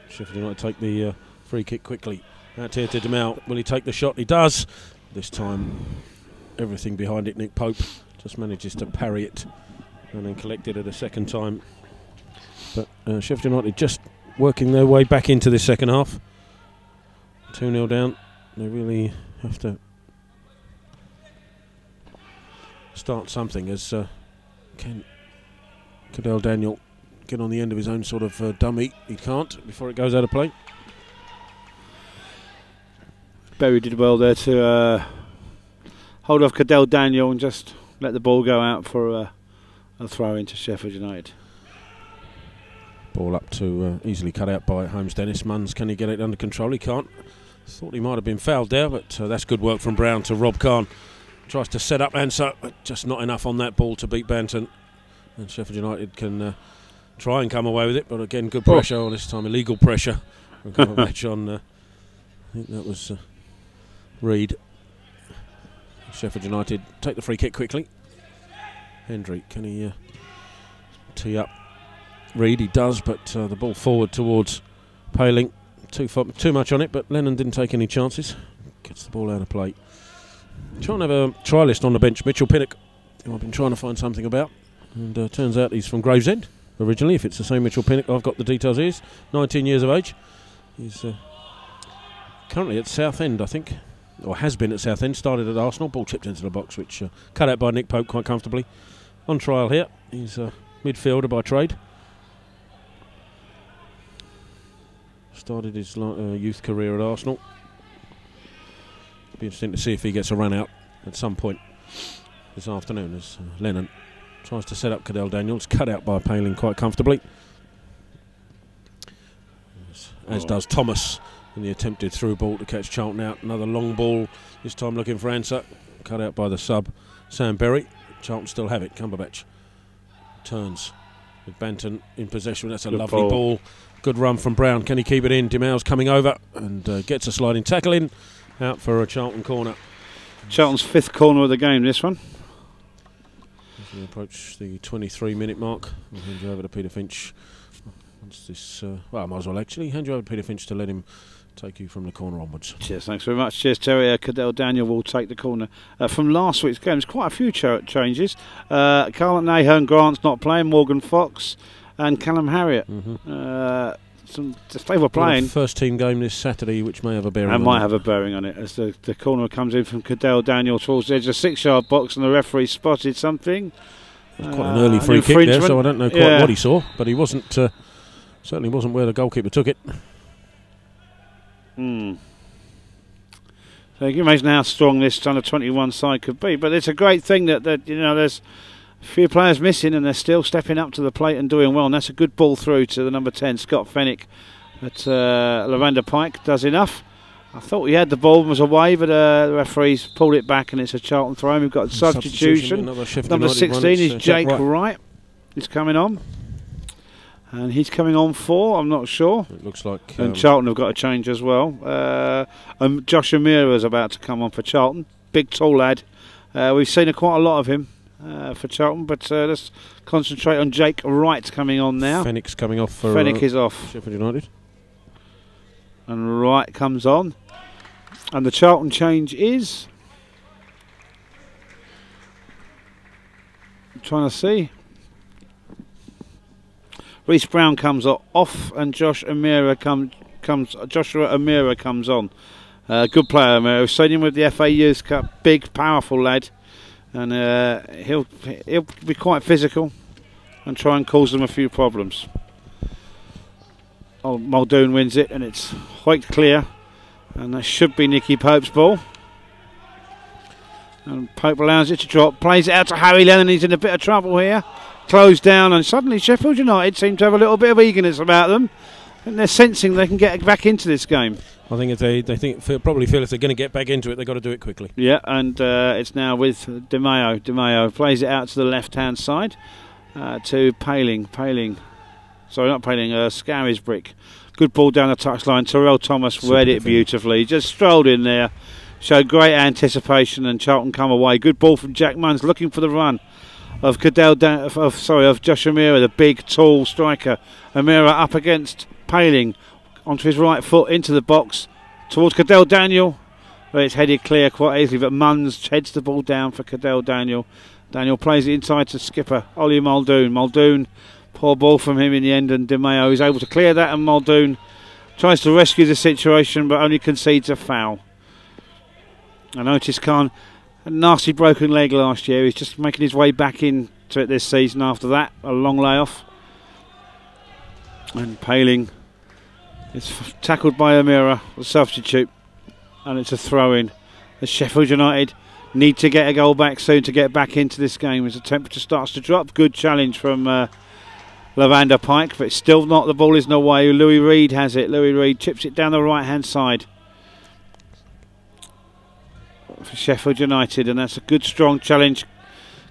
Sheffield United take the free kick quickly. Out here to Demau. Will he take the shot? He does. This time, everything behind it. Nick Pope just manages to parry it and then collect it at a second time. But Sheffield United just working their way back into this second half. 2-0 down. They really have to start something as can Cadell Daniel get on the end of his own sort of dummy. He can't before it goes out of play. Berry did well there to hold off Cadell Daniel and just let the ball go out for a throw into Sheffield United. Ball up to easily cut out by Holmes Dennis. Munns, can he get it under control? He can't. Thought he might have been fouled there, but that's good work from Brown to Rob Khan. Tries to set up Ansah, but just not enough on that ball to beat Banton. And Sheffield United can try and come away with it, but again, good pressure. Oh, this time illegal pressure. Match on, I think that was Reed. Sheffield United take the free kick quickly. Hendry, can he tee up Reed? He does, but the ball forward towards Paling. Too much on it, but Lennon didn't take any chances. Gets the ball out of play. Trying to have a try list on the bench. Mitchell Pinnock, who I've been trying to find something about, and turns out he's from Gravesend originally. If it's the same Mitchell Pinnock, I've got the details. He is 19 years of age. He's currently at Southend, I think, or has been at Southend. Started at Arsenal. Ball chipped into the box, which cut out by Nick Pope quite comfortably. On trial here, he's a midfielder by trade. Started his youth career at Arsenal. Be interesting to see if he gets a run out at some point this afternoon as Lennon tries to set up Cadell Daniels, cut out by Paling quite comfortably, as does Thomas in the attempted through ball to catch Charlton out. Another long ball, this time looking for Ansah, cut out by the sub Sam Berry. Charlton still have it. Cumberbatch turns with Banton in possession. That's a lovely ball. Good run from Brown. Can he keep it in? Demau's coming over and gets a sliding tackle in. Out for a Charlton corner. Charlton's 5th corner of the game, this one. As we approach the 23-minute mark, I'll hand you over to Peter Finch. Once this, well, I might as well actually hand you over to Peter Finch to let him take you from the corner onwards. Cheers, thanks very much. Cheers, Terry. Cadell Daniel will take the corner. From last week's game, there's quite a few changes. Carlton Ahern Grant's not playing, Morgan Fox and Callum Harriott. They were playing. First team game this Saturday, which may have a bearing. And might have a bearing on it as the corner comes in from Cadell Daniel towards the edge of the 6-yard box, and the referee spotted something. It was quite an early free kick there, so I don't know quite what he saw, but he wasn't. Certainly wasn't where the goalkeeper took it. So you can imagine how strong this under-21 side could be. But it's a great thing that you know there's a few players missing and they're still stepping up to the plate and doing well. And that's a good ball through to the number 10, Scott Fennick. But Lavender Pike does enough. I thought he had the ball and was away, but the referees pulled it back and it's a Charlton throw. We've got a substitution. Number 16 is Jake Wright. He's coming on. And he's coming on for, I'm not sure. It looks like... and Charlton have got a change as well. Josh Amira is about to come on for Charlton. Big, tall lad. We've seen quite a lot of him for Charlton, but let's concentrate on Jake Wright coming on now. Fennick's coming off for... Fennick is off. Sheffield United. And Wright comes on. And the Charlton change is... I'm trying to see. Reece Brown comes off, and Joshua Amira comes on. Good player, Amira. We've seen him with the FA Youth Cup. Big, powerful lad, and he'll be quite physical and try and cause them a few problems. Oh, Muldoon wins it, and it's quite clear, and that should be Nicky Pope's ball. And Pope allows it to drop, plays it out to Harry Lennon. He's in a bit of trouble here. Closed down, and suddenly Sheffield United seem to have a little bit of eagerness about them, and they're sensing they can get back into this game. I think if they probably feel if they're going to get back into it, they've got to do it quickly. Yeah, and it's now with DeMeo. DeMeo plays it out to the left-hand side to Paling. Sorry, not Paling. Scarisbrick. Good ball down the touchline. Terrell Thomas read it beautifully. Just strolled in there, showed great anticipation, and Charlton come away. Good ball from Jack Munns, looking for the run of Josh Amira, the big, tall striker. Amira up against Paling, onto his right foot, into the box, towards Cadell Daniel, where it's headed clear quite easily, but Munns heads the ball down for Cadell Daniel. Daniel plays it inside to skipper Ollie Muldoon. Muldoon, poor ball from him in the end, and DeMeo is able to clear that, and Muldoon tries to rescue the situation, but only concedes a foul. I noticed Khan a nasty broken leg last year. He's just making his way back into it this season after that. A long layoff. And Paling is tackled by Amira, the substitute. And it's a throw-in. The Sheffield United need to get a goal back soon to get back into this game as the temperature starts to drop. Good challenge from the Lavender Pike, but it's still not, the ball isn't away. Louis Reed has it. Louis Reed chips it down the right hand side for Sheffield United, and that's a good strong challenge.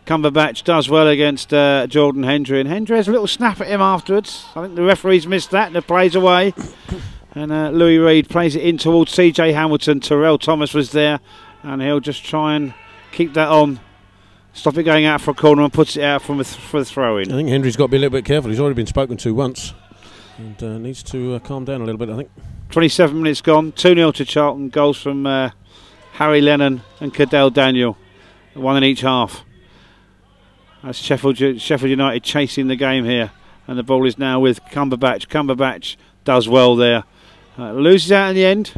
Cumberbatch does well against Jordan Hendry, and Hendry has a little snap at him afterwards. I think the referee's missed that, and it plays away. And Louis Reed plays it in towards CJ Hamilton. Terrell Thomas was there, and he'll just try and keep that on. Stop it going out for a corner and puts it out for a throw-in. I think Hendry's got to be a little bit careful. He's already been spoken to once, and needs to calm down a little bit, I think. 27 minutes gone, 2-0 to Charlton. Goals from Harry Lennon and Cadell Daniel, one in each half. That's Sheffield United chasing the game here, and the ball is now with Cumberbatch. Cumberbatch does well there. Loses out in the end.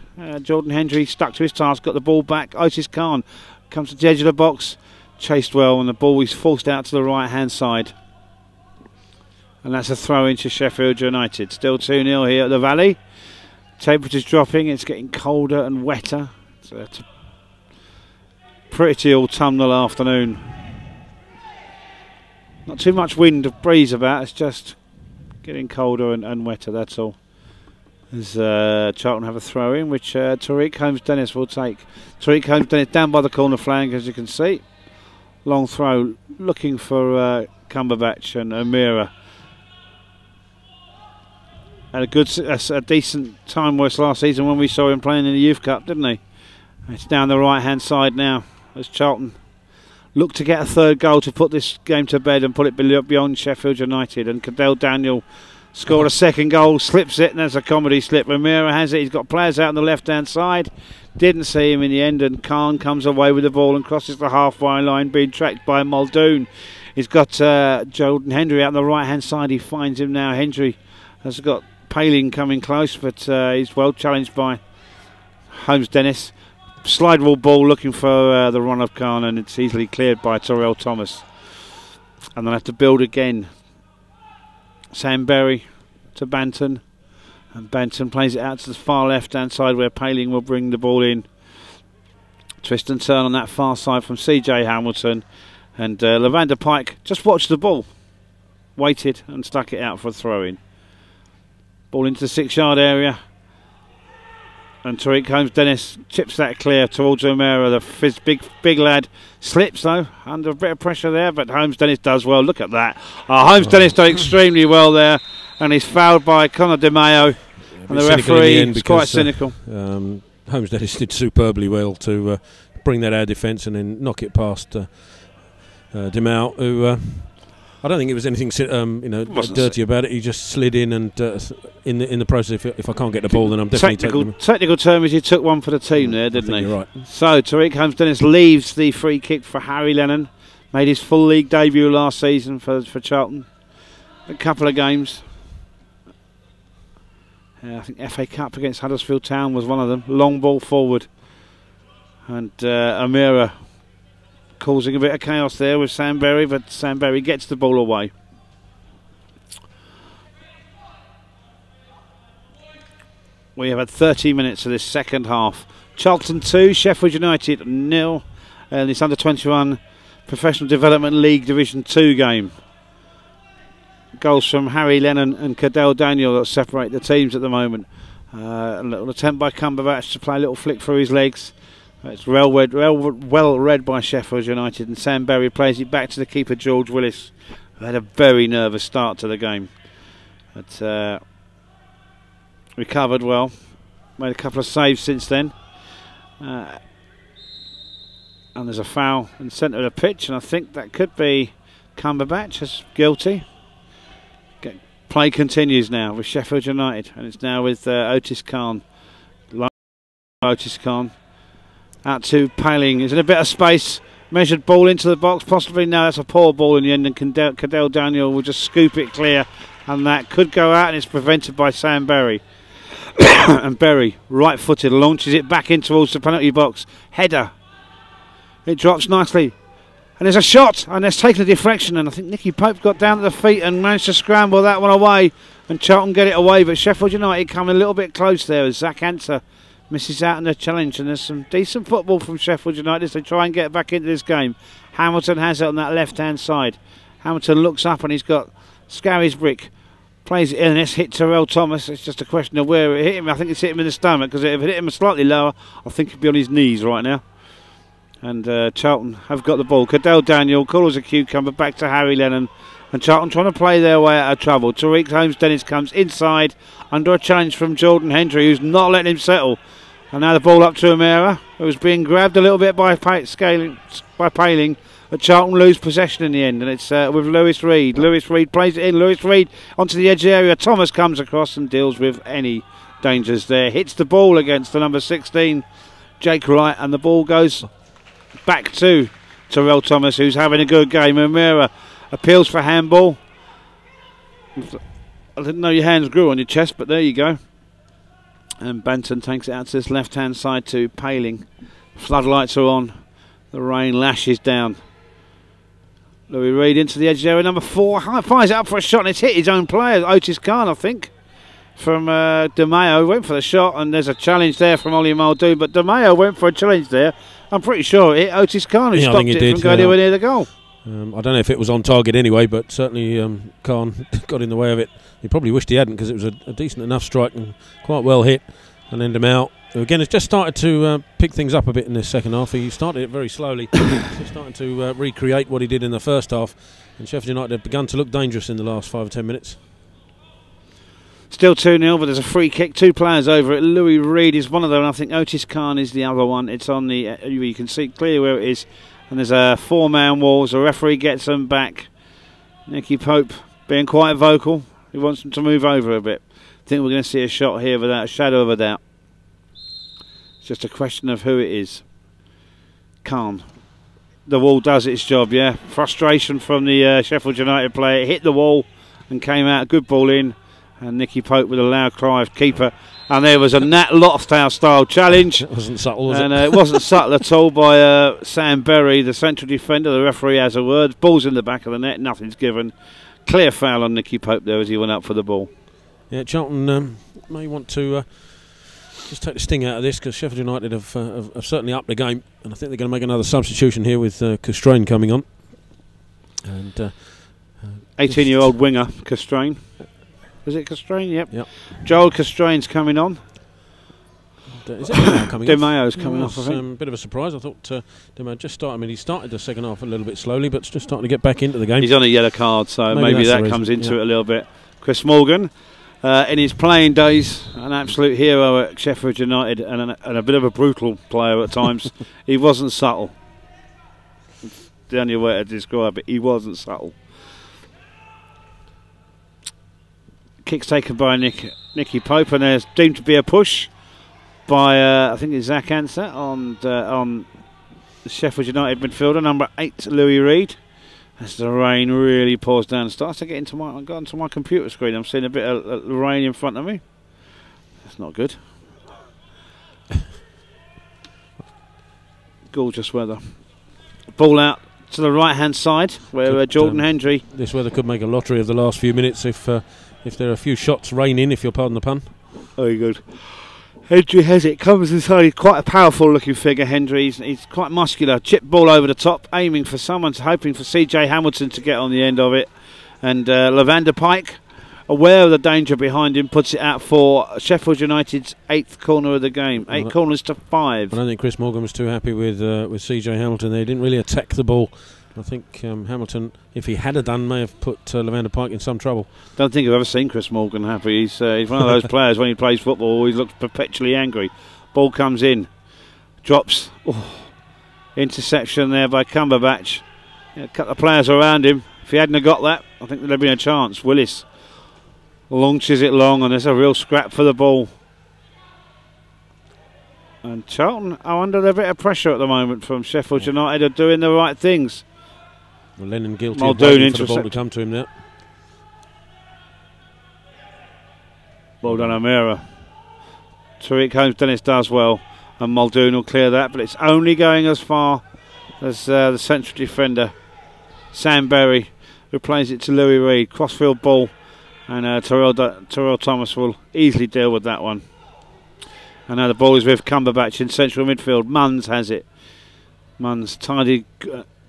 Jordan Hendry stuck to his task, got the ball back. Otis Khan comes to the edge of the box, chased well, and the ball is forced out to the right hand side. And that's a throw in to Sheffield United. Still 2-0 here at the Valley. Temperature's dropping, it's getting colder and wetter. So it's a pretty autumnal afternoon. Not too much wind or breeze about, it's just getting colder and wetter, that's all. As Charlton have a throw in, which Tariq Holmes-Dennis will take. Tariq Holmes-Dennis down by the corner flank, as you can see. Long throw, looking for Cumberbatch and O'Meara. Had a decent time worse last season when we saw him playing in the Youth Cup, didn't he? It's down the right hand side now as Charlton look to get a third goal to put this game to bed and put it beyond Sheffield United. And Cadell Daniel scored a second goal, slips it, and there's a comedy slip. O'Meara has it, he's got players out on the left hand side. Didn't see him in the end, and Khan comes away with the ball and crosses the halfway line, being tracked by Muldoon. He's got Jordan Hendry out on the right hand side, he finds him now. Hendry has got Paling coming close, but he's well challenged by Holmes-Dennis. Slide rule ball looking for the run of Khan, and it's easily cleared by Terrell Thomas. And they'll have to build again. Sam Berry to Banton, and Banton plays it out to the far left hand side where Paling will bring the ball in. Twist and turn on that far side from CJ Hamilton, and Lavender Pike just watched the ball, waited and stuck it out for a throw in. Ball into the 6-yard area, and Tariq Holmes-Dennis chips that clear towards O'Meara. The big lad slips though, under a bit of pressure there, but Holmes-Dennis does well. Look at that. Holmes-Dennis done extremely well there, and he's fouled by Conor De Mayo. And the referee is quite cynical. Holmes-Dennis did superbly well to bring that out of defence and then knock it past De Mayo, who I don't think it was anything dirty about it. He just slid in, and in the process, if I can't get the ball, then I'm definitely taking him. Technical term is he took one for the team there, didn't he? You're right. So Tariq Holmes-Dennis leaves the free kick for Harry Lennon. Made his full league debut last season for Charlton. A couple of games. I think FA Cup against Huddersfield Town was one of them. Long ball forward, and O'Meara causing a bit of chaos there with Sam Berry, but Sam Berry gets the ball away. We have had 30 minutes of this second half. Charlton 2, Sheffield United 0, and this under-21 Professional Development League Division 2 game. Goals from Harry Lennon and Cadell Daniel that separate the teams at the moment. A little attempt by Cumberbatch to play a little flick through his legs. It's well read by Sheffield United, and Sam Berry plays it back to the keeper George Willis, who had a very nervous start to the game. But recovered well, made a couple of saves since then. And there's a foul in the centre of the pitch, and I think that could be Cumberbatch as guilty. Play continues now with Sheffield United, and it's now with Otis Khan. Otis Khan out to Paling. There's in a bit of space. Measured ball into the box. Possibly no, that's a poor ball in the end, and Cadell Daniel will just scoop it clear, and that could go out, and it's prevented by Sam Berry. And Berry, right-footed, launches it back in towards the penalty box. Header. It drops nicely. And there's a shot, and there's taken a deflection, and I think Nicky Pope got down to the feet and managed to scramble that one away, and Charlton get it away, but Sheffield United come a little bit close there as Zach Anser misses out in the challenge, and there's some decent football from Sheffield United as they try and get back into this game. Hamilton has it on that left-hand side. Hamilton looks up, and he's got Scarisbrick Plays it in, and it's hit Terrell Thomas. It's just a question of where it hit him. I think it's hit him in the stomach, because if it hit him slightly lower, I think he'd be on his knees right now. And Charlton have got the ball. Cadell Daniel, cool as a cucumber, back to Harry Lennon. And Charlton trying to play their way out of trouble. Tariq Holmes-Dennis comes inside under a challenge from Jordan Hendry, who's not letting him settle. And now the ball up to O'Meara, who's being grabbed a little bit by Paling. But Charlton lose possession in the end, and it's with Lewis Reed. Lewis Reed plays it in. Lewis Reed onto the edge area. Thomas comes across and deals with any dangers there. Hits the ball against the number 16, Jake Wright, and the ball goes back to Terrell Thomas, who's having a good game. O'Meara appeals for handball. I didn't know your hands grew on your chest, but there you go. And Banton takes it out to this left-hand side to Paling. Floodlights are on. The rain lashes down. Louis Reed into the edge area, number 4. Fires it up for a shot, and it's hit his own player, Otis Khan, I think, from De Mayo. Went for the shot, and there's a challenge there from Ollie Muldoon, but De Mayo went for a challenge there. I'm pretty sure it hit Otis Khan, who stopped it from going anywhere near the goal. I don't know if it was on target anyway, but certainly Khan got in the way of it. He probably wished he hadn't, because it was a decent enough strike and quite well hit, and ended him out. Again, it's just started to pick things up a bit in this second half. He started it very slowly. He's starting to recreate what he did in the first half. And Sheffield United have begun to look dangerous in the last 5 or 10 minutes. Still 2-0, but there's a free kick. 2 players over it. Louis Reed is one of them. I think Otis Khan is the other one. It's on the... you can see clearly where it is. And there's a 4-man wall. The referee gets them back. Nicky Pope being quite vocal. He wants them to move over a bit. I think we're going to see a shot here without a shadow of a doubt. Just a question of who it is. Khan. The wall does its job, yeah. Frustration from the Sheffield United player. It hit the wall and came out. Good ball in. And Nicky Pope with a loud cry of keeper. And there was a Nat Lofthouse style challenge. It wasn't subtle, was it? It wasn't subtle at all by Sam Berry, the central defender. The referee has a word. Ball's in the back of the net. Nothing's given. Clear foul on Nicky Pope there as he went up for the ball. Yeah, Charlton may want to... just take the sting out of this, because Sheffield United have certainly upped the game, and I think they're going to make another substitution here with Castrain coming on. And 18-year-old winger Castrain. Is it Castrain? Yep. Joel Castrain's coming on. Is it De Mayo coming De Mayo's coming off, I think. A bit of a surprise. I thought De Mayo just started. I mean, he started the second half a little bit slowly, but just starting to get back into the game. He's on a yellow card, so maybe that comes into it a little bit. Chris Morgan. In his playing days, an absolute hero at Sheffield United, and a bit of a brutal player at times. He wasn't subtle. It's the only way to describe it. He wasn't subtle. Kicks taken by Nicky Pope, and there's deemed to be a push by I think it's Zach Ansett on the Sheffield United midfielder, number 8, Louis Reed. As the rain really pours down, starts to get into my computer screen. I'm seeing a bit of rain in front of me. That's not good. Gorgeous weather. Ball out to the right-hand side, where Jordan Hendry. This weather could make a lottery of the last few minutes if there are a few shots raining, if you'll pardon the pun. Very good. Hendry has it, comes inside. He's quite a powerful looking figure, Hendry. He's quite muscular. Chip ball over the top, aiming for someone, hoping for CJ Hamilton to get on the end of it. And Lavander Pike, aware of the danger behind him, puts it out for Sheffield United's 8th corner of the game. 8 corners to 5. I don't think Chris Morgan was too happy with CJ Hamilton there. He didn't really attack the ball. I think Hamilton, if he had done, may have put Lavander Pike in some trouble. Don't think I've ever seen Chris Morgan happy. He's one of those players, when he plays football, always looks perpetually angry. Ball comes in, drops. Interception there by Cumberbatch. A couple of players around him. If he hadn't have got that, I think there'd have been a chance. Willis launches it long, and there's a real scrap for the ball. And Charlton are under a bit of pressure at the moment from Sheffield United, are doing the right things. Well, Lennon guilty of waiting for the ball to come to him now. Well done, O'Meara. Tariq Holmes-Dennis does well, and Muldoon will clear that, but it's only going as far as the central defender, Sam Berry, who plays it to Louis Reed. Crossfield ball, and Terrell Thomas will easily deal with that one. And now the ball is with Cumberbatch in central midfield. Munns has it. Munns, tidy,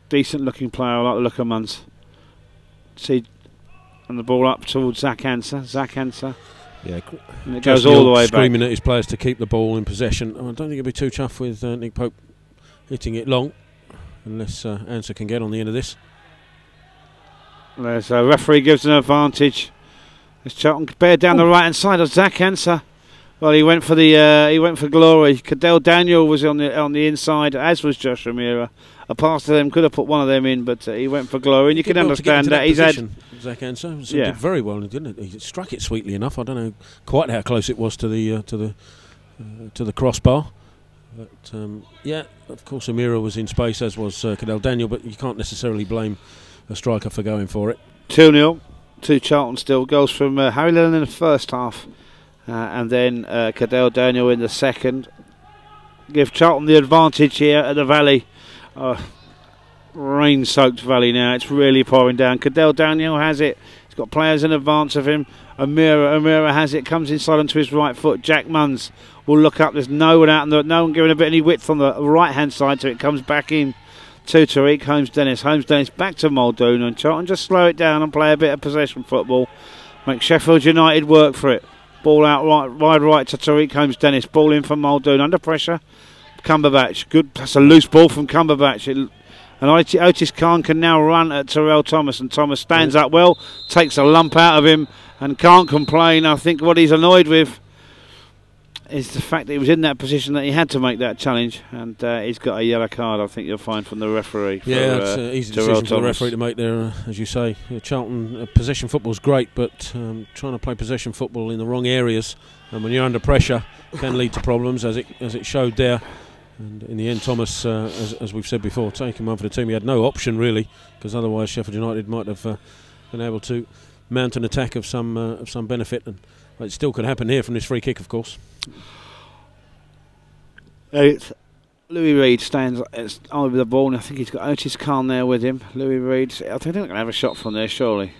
decent looking player. I like the look of Munns. See, And the ball up towards Zach Anser. Zach Anser. Yeah, and it goes all the way back. Screaming at his players to keep the ball in possession. I don't think he'll be too tough with Nick Pope hitting it long, unless Anser can get on the end of this. There's a referee gives an advantage. As Charlton bear down the right hand side of Zach Anser. Well, he went for glory. Cadell Daniel was on the inside, as was Josh O'Meara. A pass to them could have put one of them in, but he went for glory, and you can understand that. He's had Zach Anser did very well, didn't it? He struck it sweetly enough. I don't know quite how close it was to the crossbar, but yeah, of course O'Meara was in space, as was Cadell Daniel, but you can't necessarily blame a striker for going for it. 2-0 to Charlton still. Goals from Harry Lennon in the first half, and then Cadell Daniel in the second. Give Charlton the advantage here at the Valley. Rain-soaked Valley now. It's really pouring down. Cadell Daniel has it. He's got players in advance of him. O'Meara has it. Comes inside onto his right foot. Jack Munns will look up. There's no one out, and no one giving a bit any width on the right-hand side, so it comes back in to Tariq Holmes-Dennis. Holmes-Dennis back to Muldoon, and Charlton just slow it down and play a bit of possession football. Make Sheffield United work for it. Ball out wide right to Tariq Holmes-Dennis. Ball in from Muldoon under pressure. Cumberbatch, good. That's a loose ball from Cumberbatch. And Otis Khan can now run at Terrell Thomas, and Thomas stands up well, takes a lump out of him, and can't complain. I think what he's annoyed with is the fact that he was in that position that he had to make that challenge, and he's got a yellow card. I think you'll find from the referee. Yeah, it's an easy decision for the referee to make there, as you say. Charlton possession football is great, but trying to play possession football in the wrong areas, and when you're under pressure, can lead to problems, as it showed there. And in the end, Thomas, as we've said before, taking one for the team. He had no option really, because otherwise Sheffield United might have been able to mount an attack of some benefit, and it still could happen here from this free kick, of course. Louis Reid stands over the ball, and I think he's got Otis Khan there with him. Louis Reid, I think they're not going to have a shot from there, surely.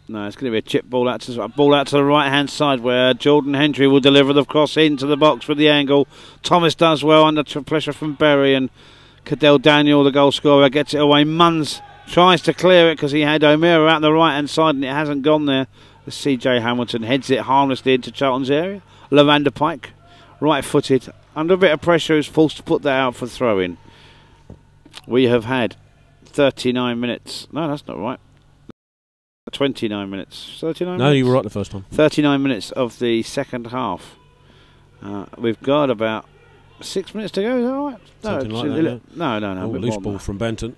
No, it's going to be a chip ball out to the right-hand side, where Jordan Hendry will deliver the cross into the box with the angle. Thomas does well under pressure from Berry, and Cadell Daniel, the goal scorer, gets it away. Munns tries to clear it because he had O'Meara out the right-hand side, and it hasn't gone there. The CJ Hamilton heads it harmlessly into Charlton's area. Lavender Pike, right-footed, under a bit of pressure, is forced to put that out for throw-in. We have had 39 minutes. No, that's not right. 29 minutes. 39 No, minutes? you were right the first time. 39 minutes of the second half. We've got about 6 minutes to go, is that right? Something like that, yeah. No. Loose ball from Banton.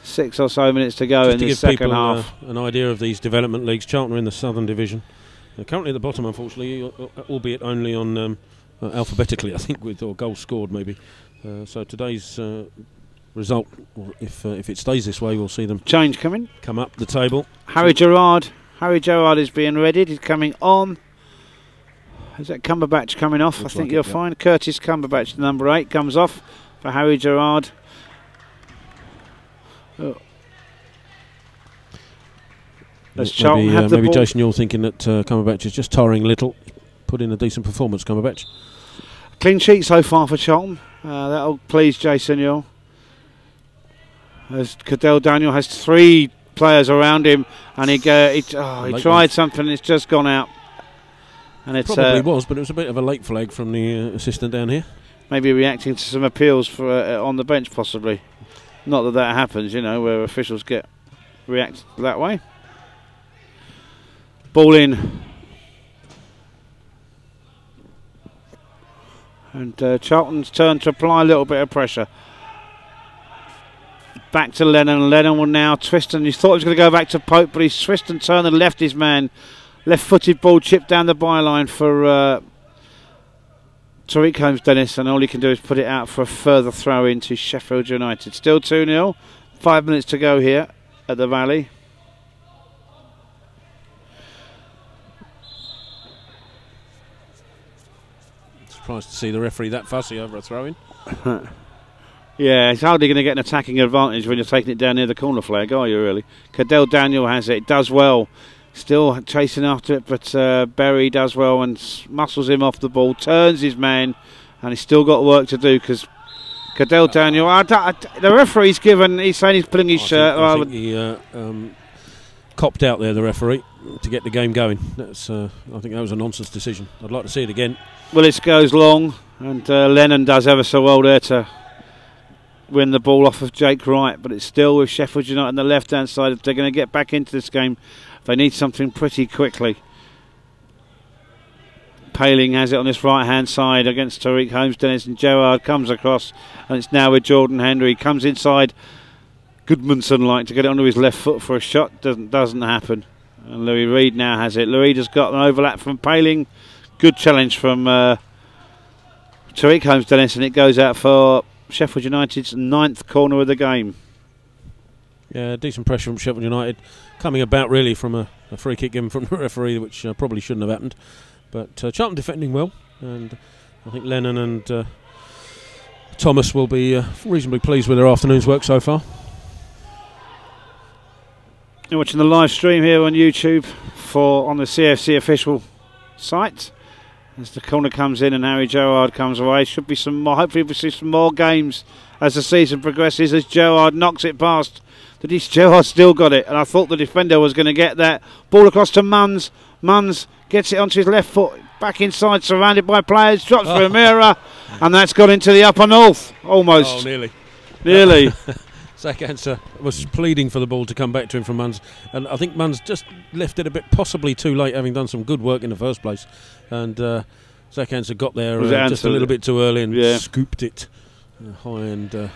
6 or so minutes to go in the second half. An idea of these development leagues, Charlton are in the Southern Division. They're currently at the bottom, unfortunately, albeit only on alphabetically, I think, or goals scored maybe. So today's result, if it stays this way, we'll see them change coming, come up the table. Harry Gerrard is being readied. He's coming on. Is that Cumberbatch coming off? Looks I think like you'll find Curtis Cumberbatch, number 8, comes off for Harry Gerrard. Maybe Jason, you're thinking that Cumberbatch is just tiring a little. Put in a decent performance, Cumberbatch. Clean sheet so far for Charlton. That'll please Jason Yule. As Cadell Daniel has 3 players around him, and he tried something and it's just gone out. And it's probably was, but it was a bit of a late flag from the assistant down here. Maybe reacting to some appeals for on the bench, possibly. Not that happens, you know, where officials react that way. Ball in. And Charlton's turn to apply a little bit of pressure. Back to Lennon. Lennon will now twist, and he thought he was going to go back to Pope, but he's twisted and turned and left his man. Left-footed ball chipped down the byline for Tariq Holmes-Dennis, and all he can do is put it out for a further throw into Sheffield United. Still 2-0. 5 minutes to go here at the Valley. Surprised to see the referee that fussy over a throw-in. Yeah, it's hardly going to get an attacking advantage when you're taking it down near the corner flag, are you, really? Cadell Daniel has it, does well. Still chasing after it, but Berry does well and muscles him off the ball, turns his man, and he's still got work to do because Cadell Daniel, the referee's he's saying he's pulling his shirt. I think he copped out there, the referee. to get the game going. That's I think that was a nonsense decision. I'd like to see it again. Well, it goes long, and Lennon does ever so well there to win the ball off of Jake Wright, but it's still with Sheffield United on the left-hand side. If they're going to get back into this game, they need something pretty quickly. Paling has it on this right-hand side against Tariq Holmes-Dennis, and Gerrard comes across, and it's now with Jordan Henry. Comes inside, Goodmanson-like, to get it onto his left foot for a shot. Doesn't happen. And Louis Reed now has it. Louis has got an overlap from Paling. Good challenge from Tariq Holmes-Dennis, and it goes out for Sheffield United's 9th corner of the game. Yeah, decent pressure from Sheffield United, coming about really from a free kick given from the referee, which probably shouldn't have happened. But Charlton defending well, and I think Lennon and Thomas will be reasonably pleased with their afternoon's work so far. You're watching the live stream here on YouTube on the CFC official site. As the corner comes in and Harry Gerrard comes away, should be some more. Hopefully we'll see some more games as the season progresses. As Gerrard knocks it past, Gerrard still got it, and I thought the defender was going to get that ball across to Munns. Munns gets it onto his left foot, back inside, surrounded by players, drops for Amira, and that's got into the upper north, almost. Oh, nearly. Zach Ansah was pleading for the ball to come back to him from Munns, and I think Munns just left it a bit possibly too late, having done some good work in the first place, and Zach Ansah got there just a little bit too early and scooped it high and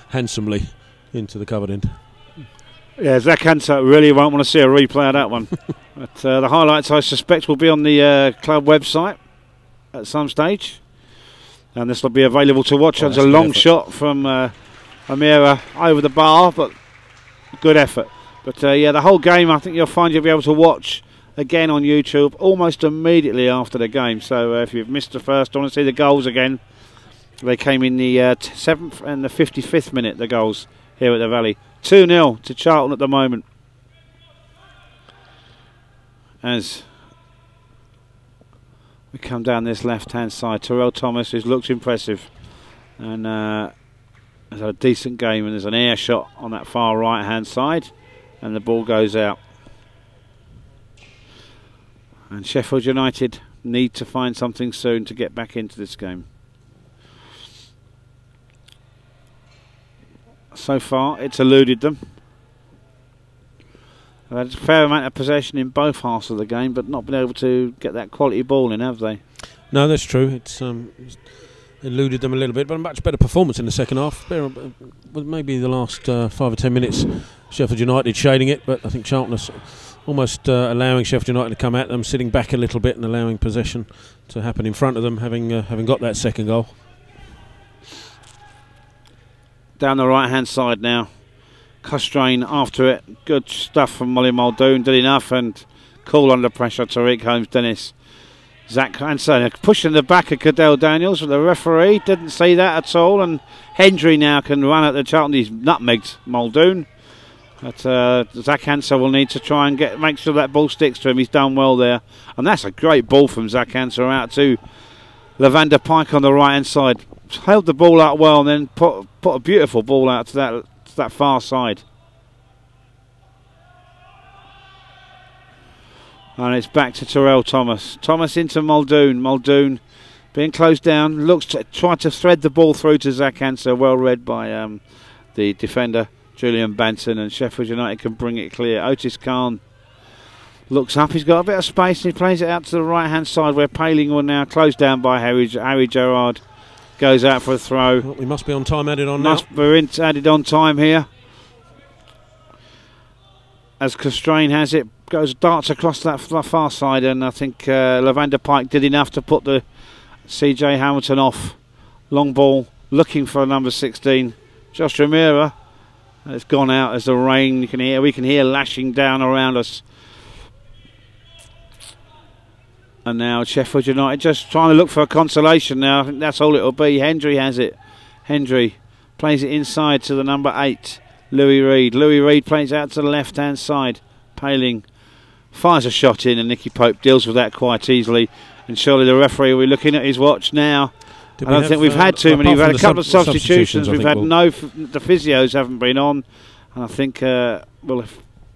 handsomely into the covered end. Yeah, Zach Ansah really won't want to see a replay of that one. But the highlights, I suspect, will be on the club website at some stage, and this will be available to watch. It's a long shot from Amira over the bar, but good effort. But yeah, the whole game, I think you'll be able to watch again on YouTube almost immediately after the game. So if you've missed the first, I want to see the goals again. They came in the 7th and the 55th minute, the goals here at the Valley. 2-0 to Charlton at the moment. As we come down this left-hand side, Terrell Thomas, who looks impressive, and has had a decent game, and there's an air shot on that far right-hand side, and the ball goes out. And Sheffield United need to find something soon to get back into this game. So far, it's eluded them. They've had a fair amount of possession in both halves of the game, but not been able to get that quality ball in, have they? No, that's true. It's eluded them a little bit, but a much better performance in the second half. Maybe the last 5 or 10 minutes, Sheffield United shading it, but I think Charlton is almost allowing Sheffield United to come at them, sitting back a little bit and allowing possession to happen in front of them, having got that second goal. Down the right hand side now, Costrain after it. Good stuff from Molly Muldoon, did enough, and cool under pressure. Tariq Holmes-Dennis. Zach Ansah pushing the back of Cadell Daniels, but the referee didn't see that at all, and Hendry now can run at the Charlton. He's nutmegged Muldoon, but Zach Ansah will need to try and make sure that ball sticks to him. He's done well there, and that's a great ball from Zach Ansah out to Levander Pike on the right hand side. Held the ball out well, and then put a beautiful ball out to that far side. And it's back to Terrell Thomas. Thomas into Muldoon. Muldoon being closed down. Looks to try to thread the ball through to Zach Ansah. Well read by the defender, Julian Banton. And Sheffield United can bring it clear. Otis Khan looks up. He's got a bit of space and he plays it out to the right-hand side where Paling will now close down by Harry Gerrard. Goes out for a throw. Well, we must be on time added on now. We're added on time here. As Costrain has it, darts across that far side, and I think Levander Pike did enough to put the CJ Hamilton off. Long ball, looking for number 16, Josh Ramira. It's gone out as the rain. We can hear lashing down around us. And now Sheffield United just trying to look for a consolation now. I think that's all it'll be. Hendry has it. Hendry plays it inside to the number 8, Louis Reed. Louis Reed plays out to the left-hand side. Paling fires a shot in, and Nicky Pope deals with that quite easily. And surely the referee will be looking at his watch now. I don't think we've had too many. We've had a couple of substitutions. We've had the physios haven't been on. And I think we'll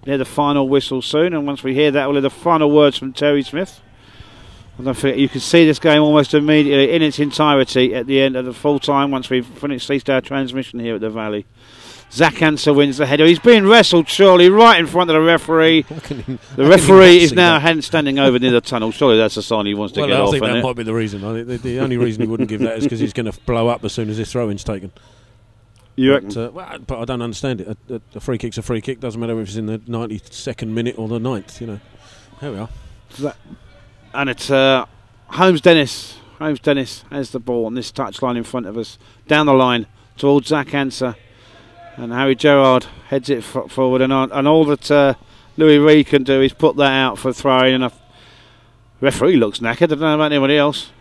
hear the final whistle soon, and once we hear that, we'll hear the final words from Terry Smith. And don't forget, you can see this game almost immediately in its entirety at the end of the full time once we've ceased our transmission here at the Valley. Zach Anser wins the header. He's being wrestled, surely, right in front of the referee. The referee is now standing over near the tunnel. Surely that's a sign he wants to get off. I think that might be the reason. I think the only reason he wouldn't give that is because he's going to blow up as soon as this throw-in's taken. You reckon? But I don't understand it. A free kick's a free kick. Doesn't matter if it's in the 92nd minute or the 9th. You know. There we are. And it's Holmes Dennis. Holmes Dennis has the ball on this touchline in front of us. Down the line towards Zach Anser. And Harry Gerrard heads it forward, and all that Louis Reed can do is put that out for throwing. And the referee looks knackered. I don't know about anybody else.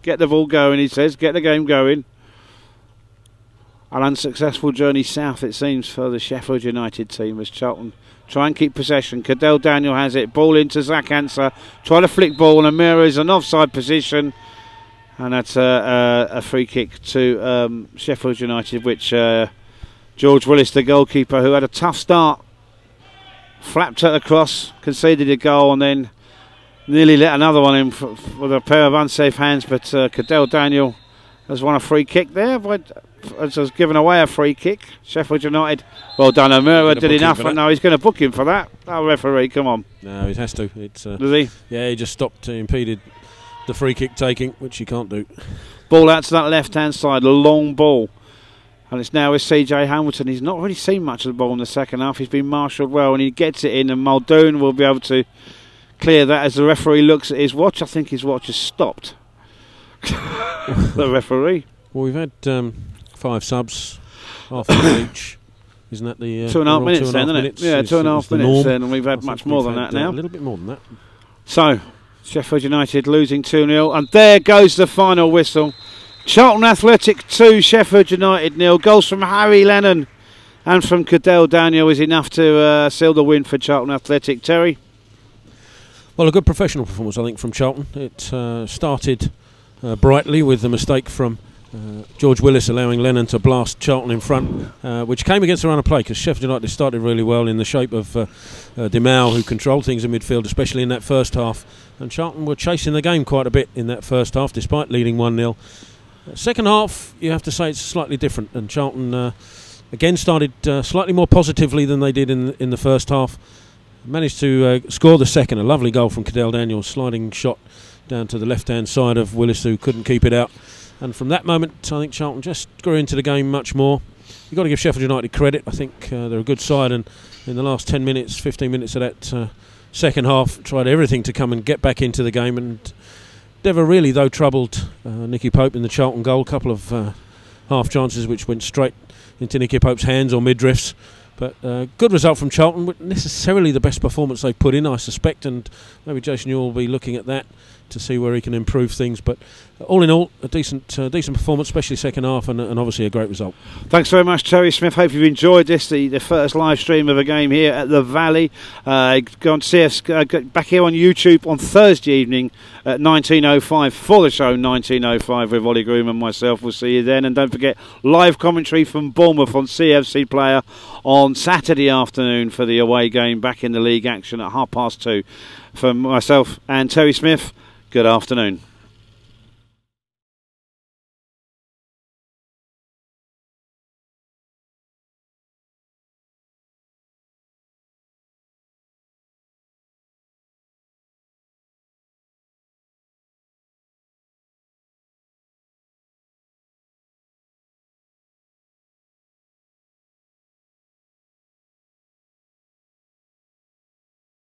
Get the ball going, he says. Get the game going. An unsuccessful journey south, it seems, for the Sheffield United team as Charlton try and keep possession. Cadell Daniel has it. Ball into Zach Anser. Try to flick ball, and Amira is an offside position. And that's a free kick to Sheffield United, which George Willis, the goalkeeper, who had a tough start, flapped it across, conceded a goal, and then nearly let another one in with a pair of unsafe hands. But Cadell Daniel has won a free kick there, but has given away a free kick. Sheffield United, well done. Amira did enough, but no, he's going to book him for that. Oh, referee, come on. No, he has to. Does he? Yeah, he just stopped, impeded the free kick taking, which he can't do. Ball out to that left-hand side, a long ball. And it's now with CJ Hamilton. He's not really seen much of the ball in the second half. He's been marshalled well, and he gets it in, and Muldoon will be able to clear that as the referee looks at his watch. I think his watch has stopped. The referee. Well, we've had 5 subs, half an hour each. Isn't that the 2.5 minutes then, isn't it? Yeah, 2.5 minutes then, and we've had much more than that now. A little bit more than that. So, Sheffield United losing 2-0, and there goes the final whistle. Charlton Athletic 2, Sheffield United 0. Goals from Harry Lennon and from Cadell Daniel is enough to seal the win for Charlton Athletic. Terry? Well, a good professional performance, I think, from Charlton. It started brightly with the mistake from George Willis allowing Lennon to blast Charlton in front, which came against the run of play, because Sheffield United started really well in the shape of Demau, who controlled things in midfield, especially in that first half. And Charlton were chasing the game quite a bit in that first half, despite leading 1-0. Second half, you have to say it's slightly different, and Charlton again started slightly more positively than they did in the first half. Managed to score the second, a lovely goal from Cadell Daniel, sliding shot down to the left-hand side of Willis, who couldn't keep it out. And from that moment, I think Charlton just grew into the game much more. You've got to give Sheffield United credit. I think they're a good side, and in the last 10 minutes, 15 minutes of that second half, tried everything to come and get back into the game, and never really, though, troubled Nicky Pope in the Charlton goal. A couple of half chances which went straight into Nicky Pope's hands or mid-drifts. But good result from Charlton, but necessarily the best performance they've put in, I suspect, and maybe Jason Ewell will be looking at that to see where he can improve things. But all in all, a decent performance, especially second half, and obviously a great result. Thanks very much, Terry Smith. Hope you've enjoyed this, the first live stream of a game here at the Valley. Go on to see us back here on YouTube on Thursday evening at 19:05 for the show 19:05 with Ollie Groom and myself. We'll see you then, and don't forget live commentary from Bournemouth on CFC Player on Saturday afternoon for the away game back in the league action at 2:30. For myself and Terry Smith, good afternoon.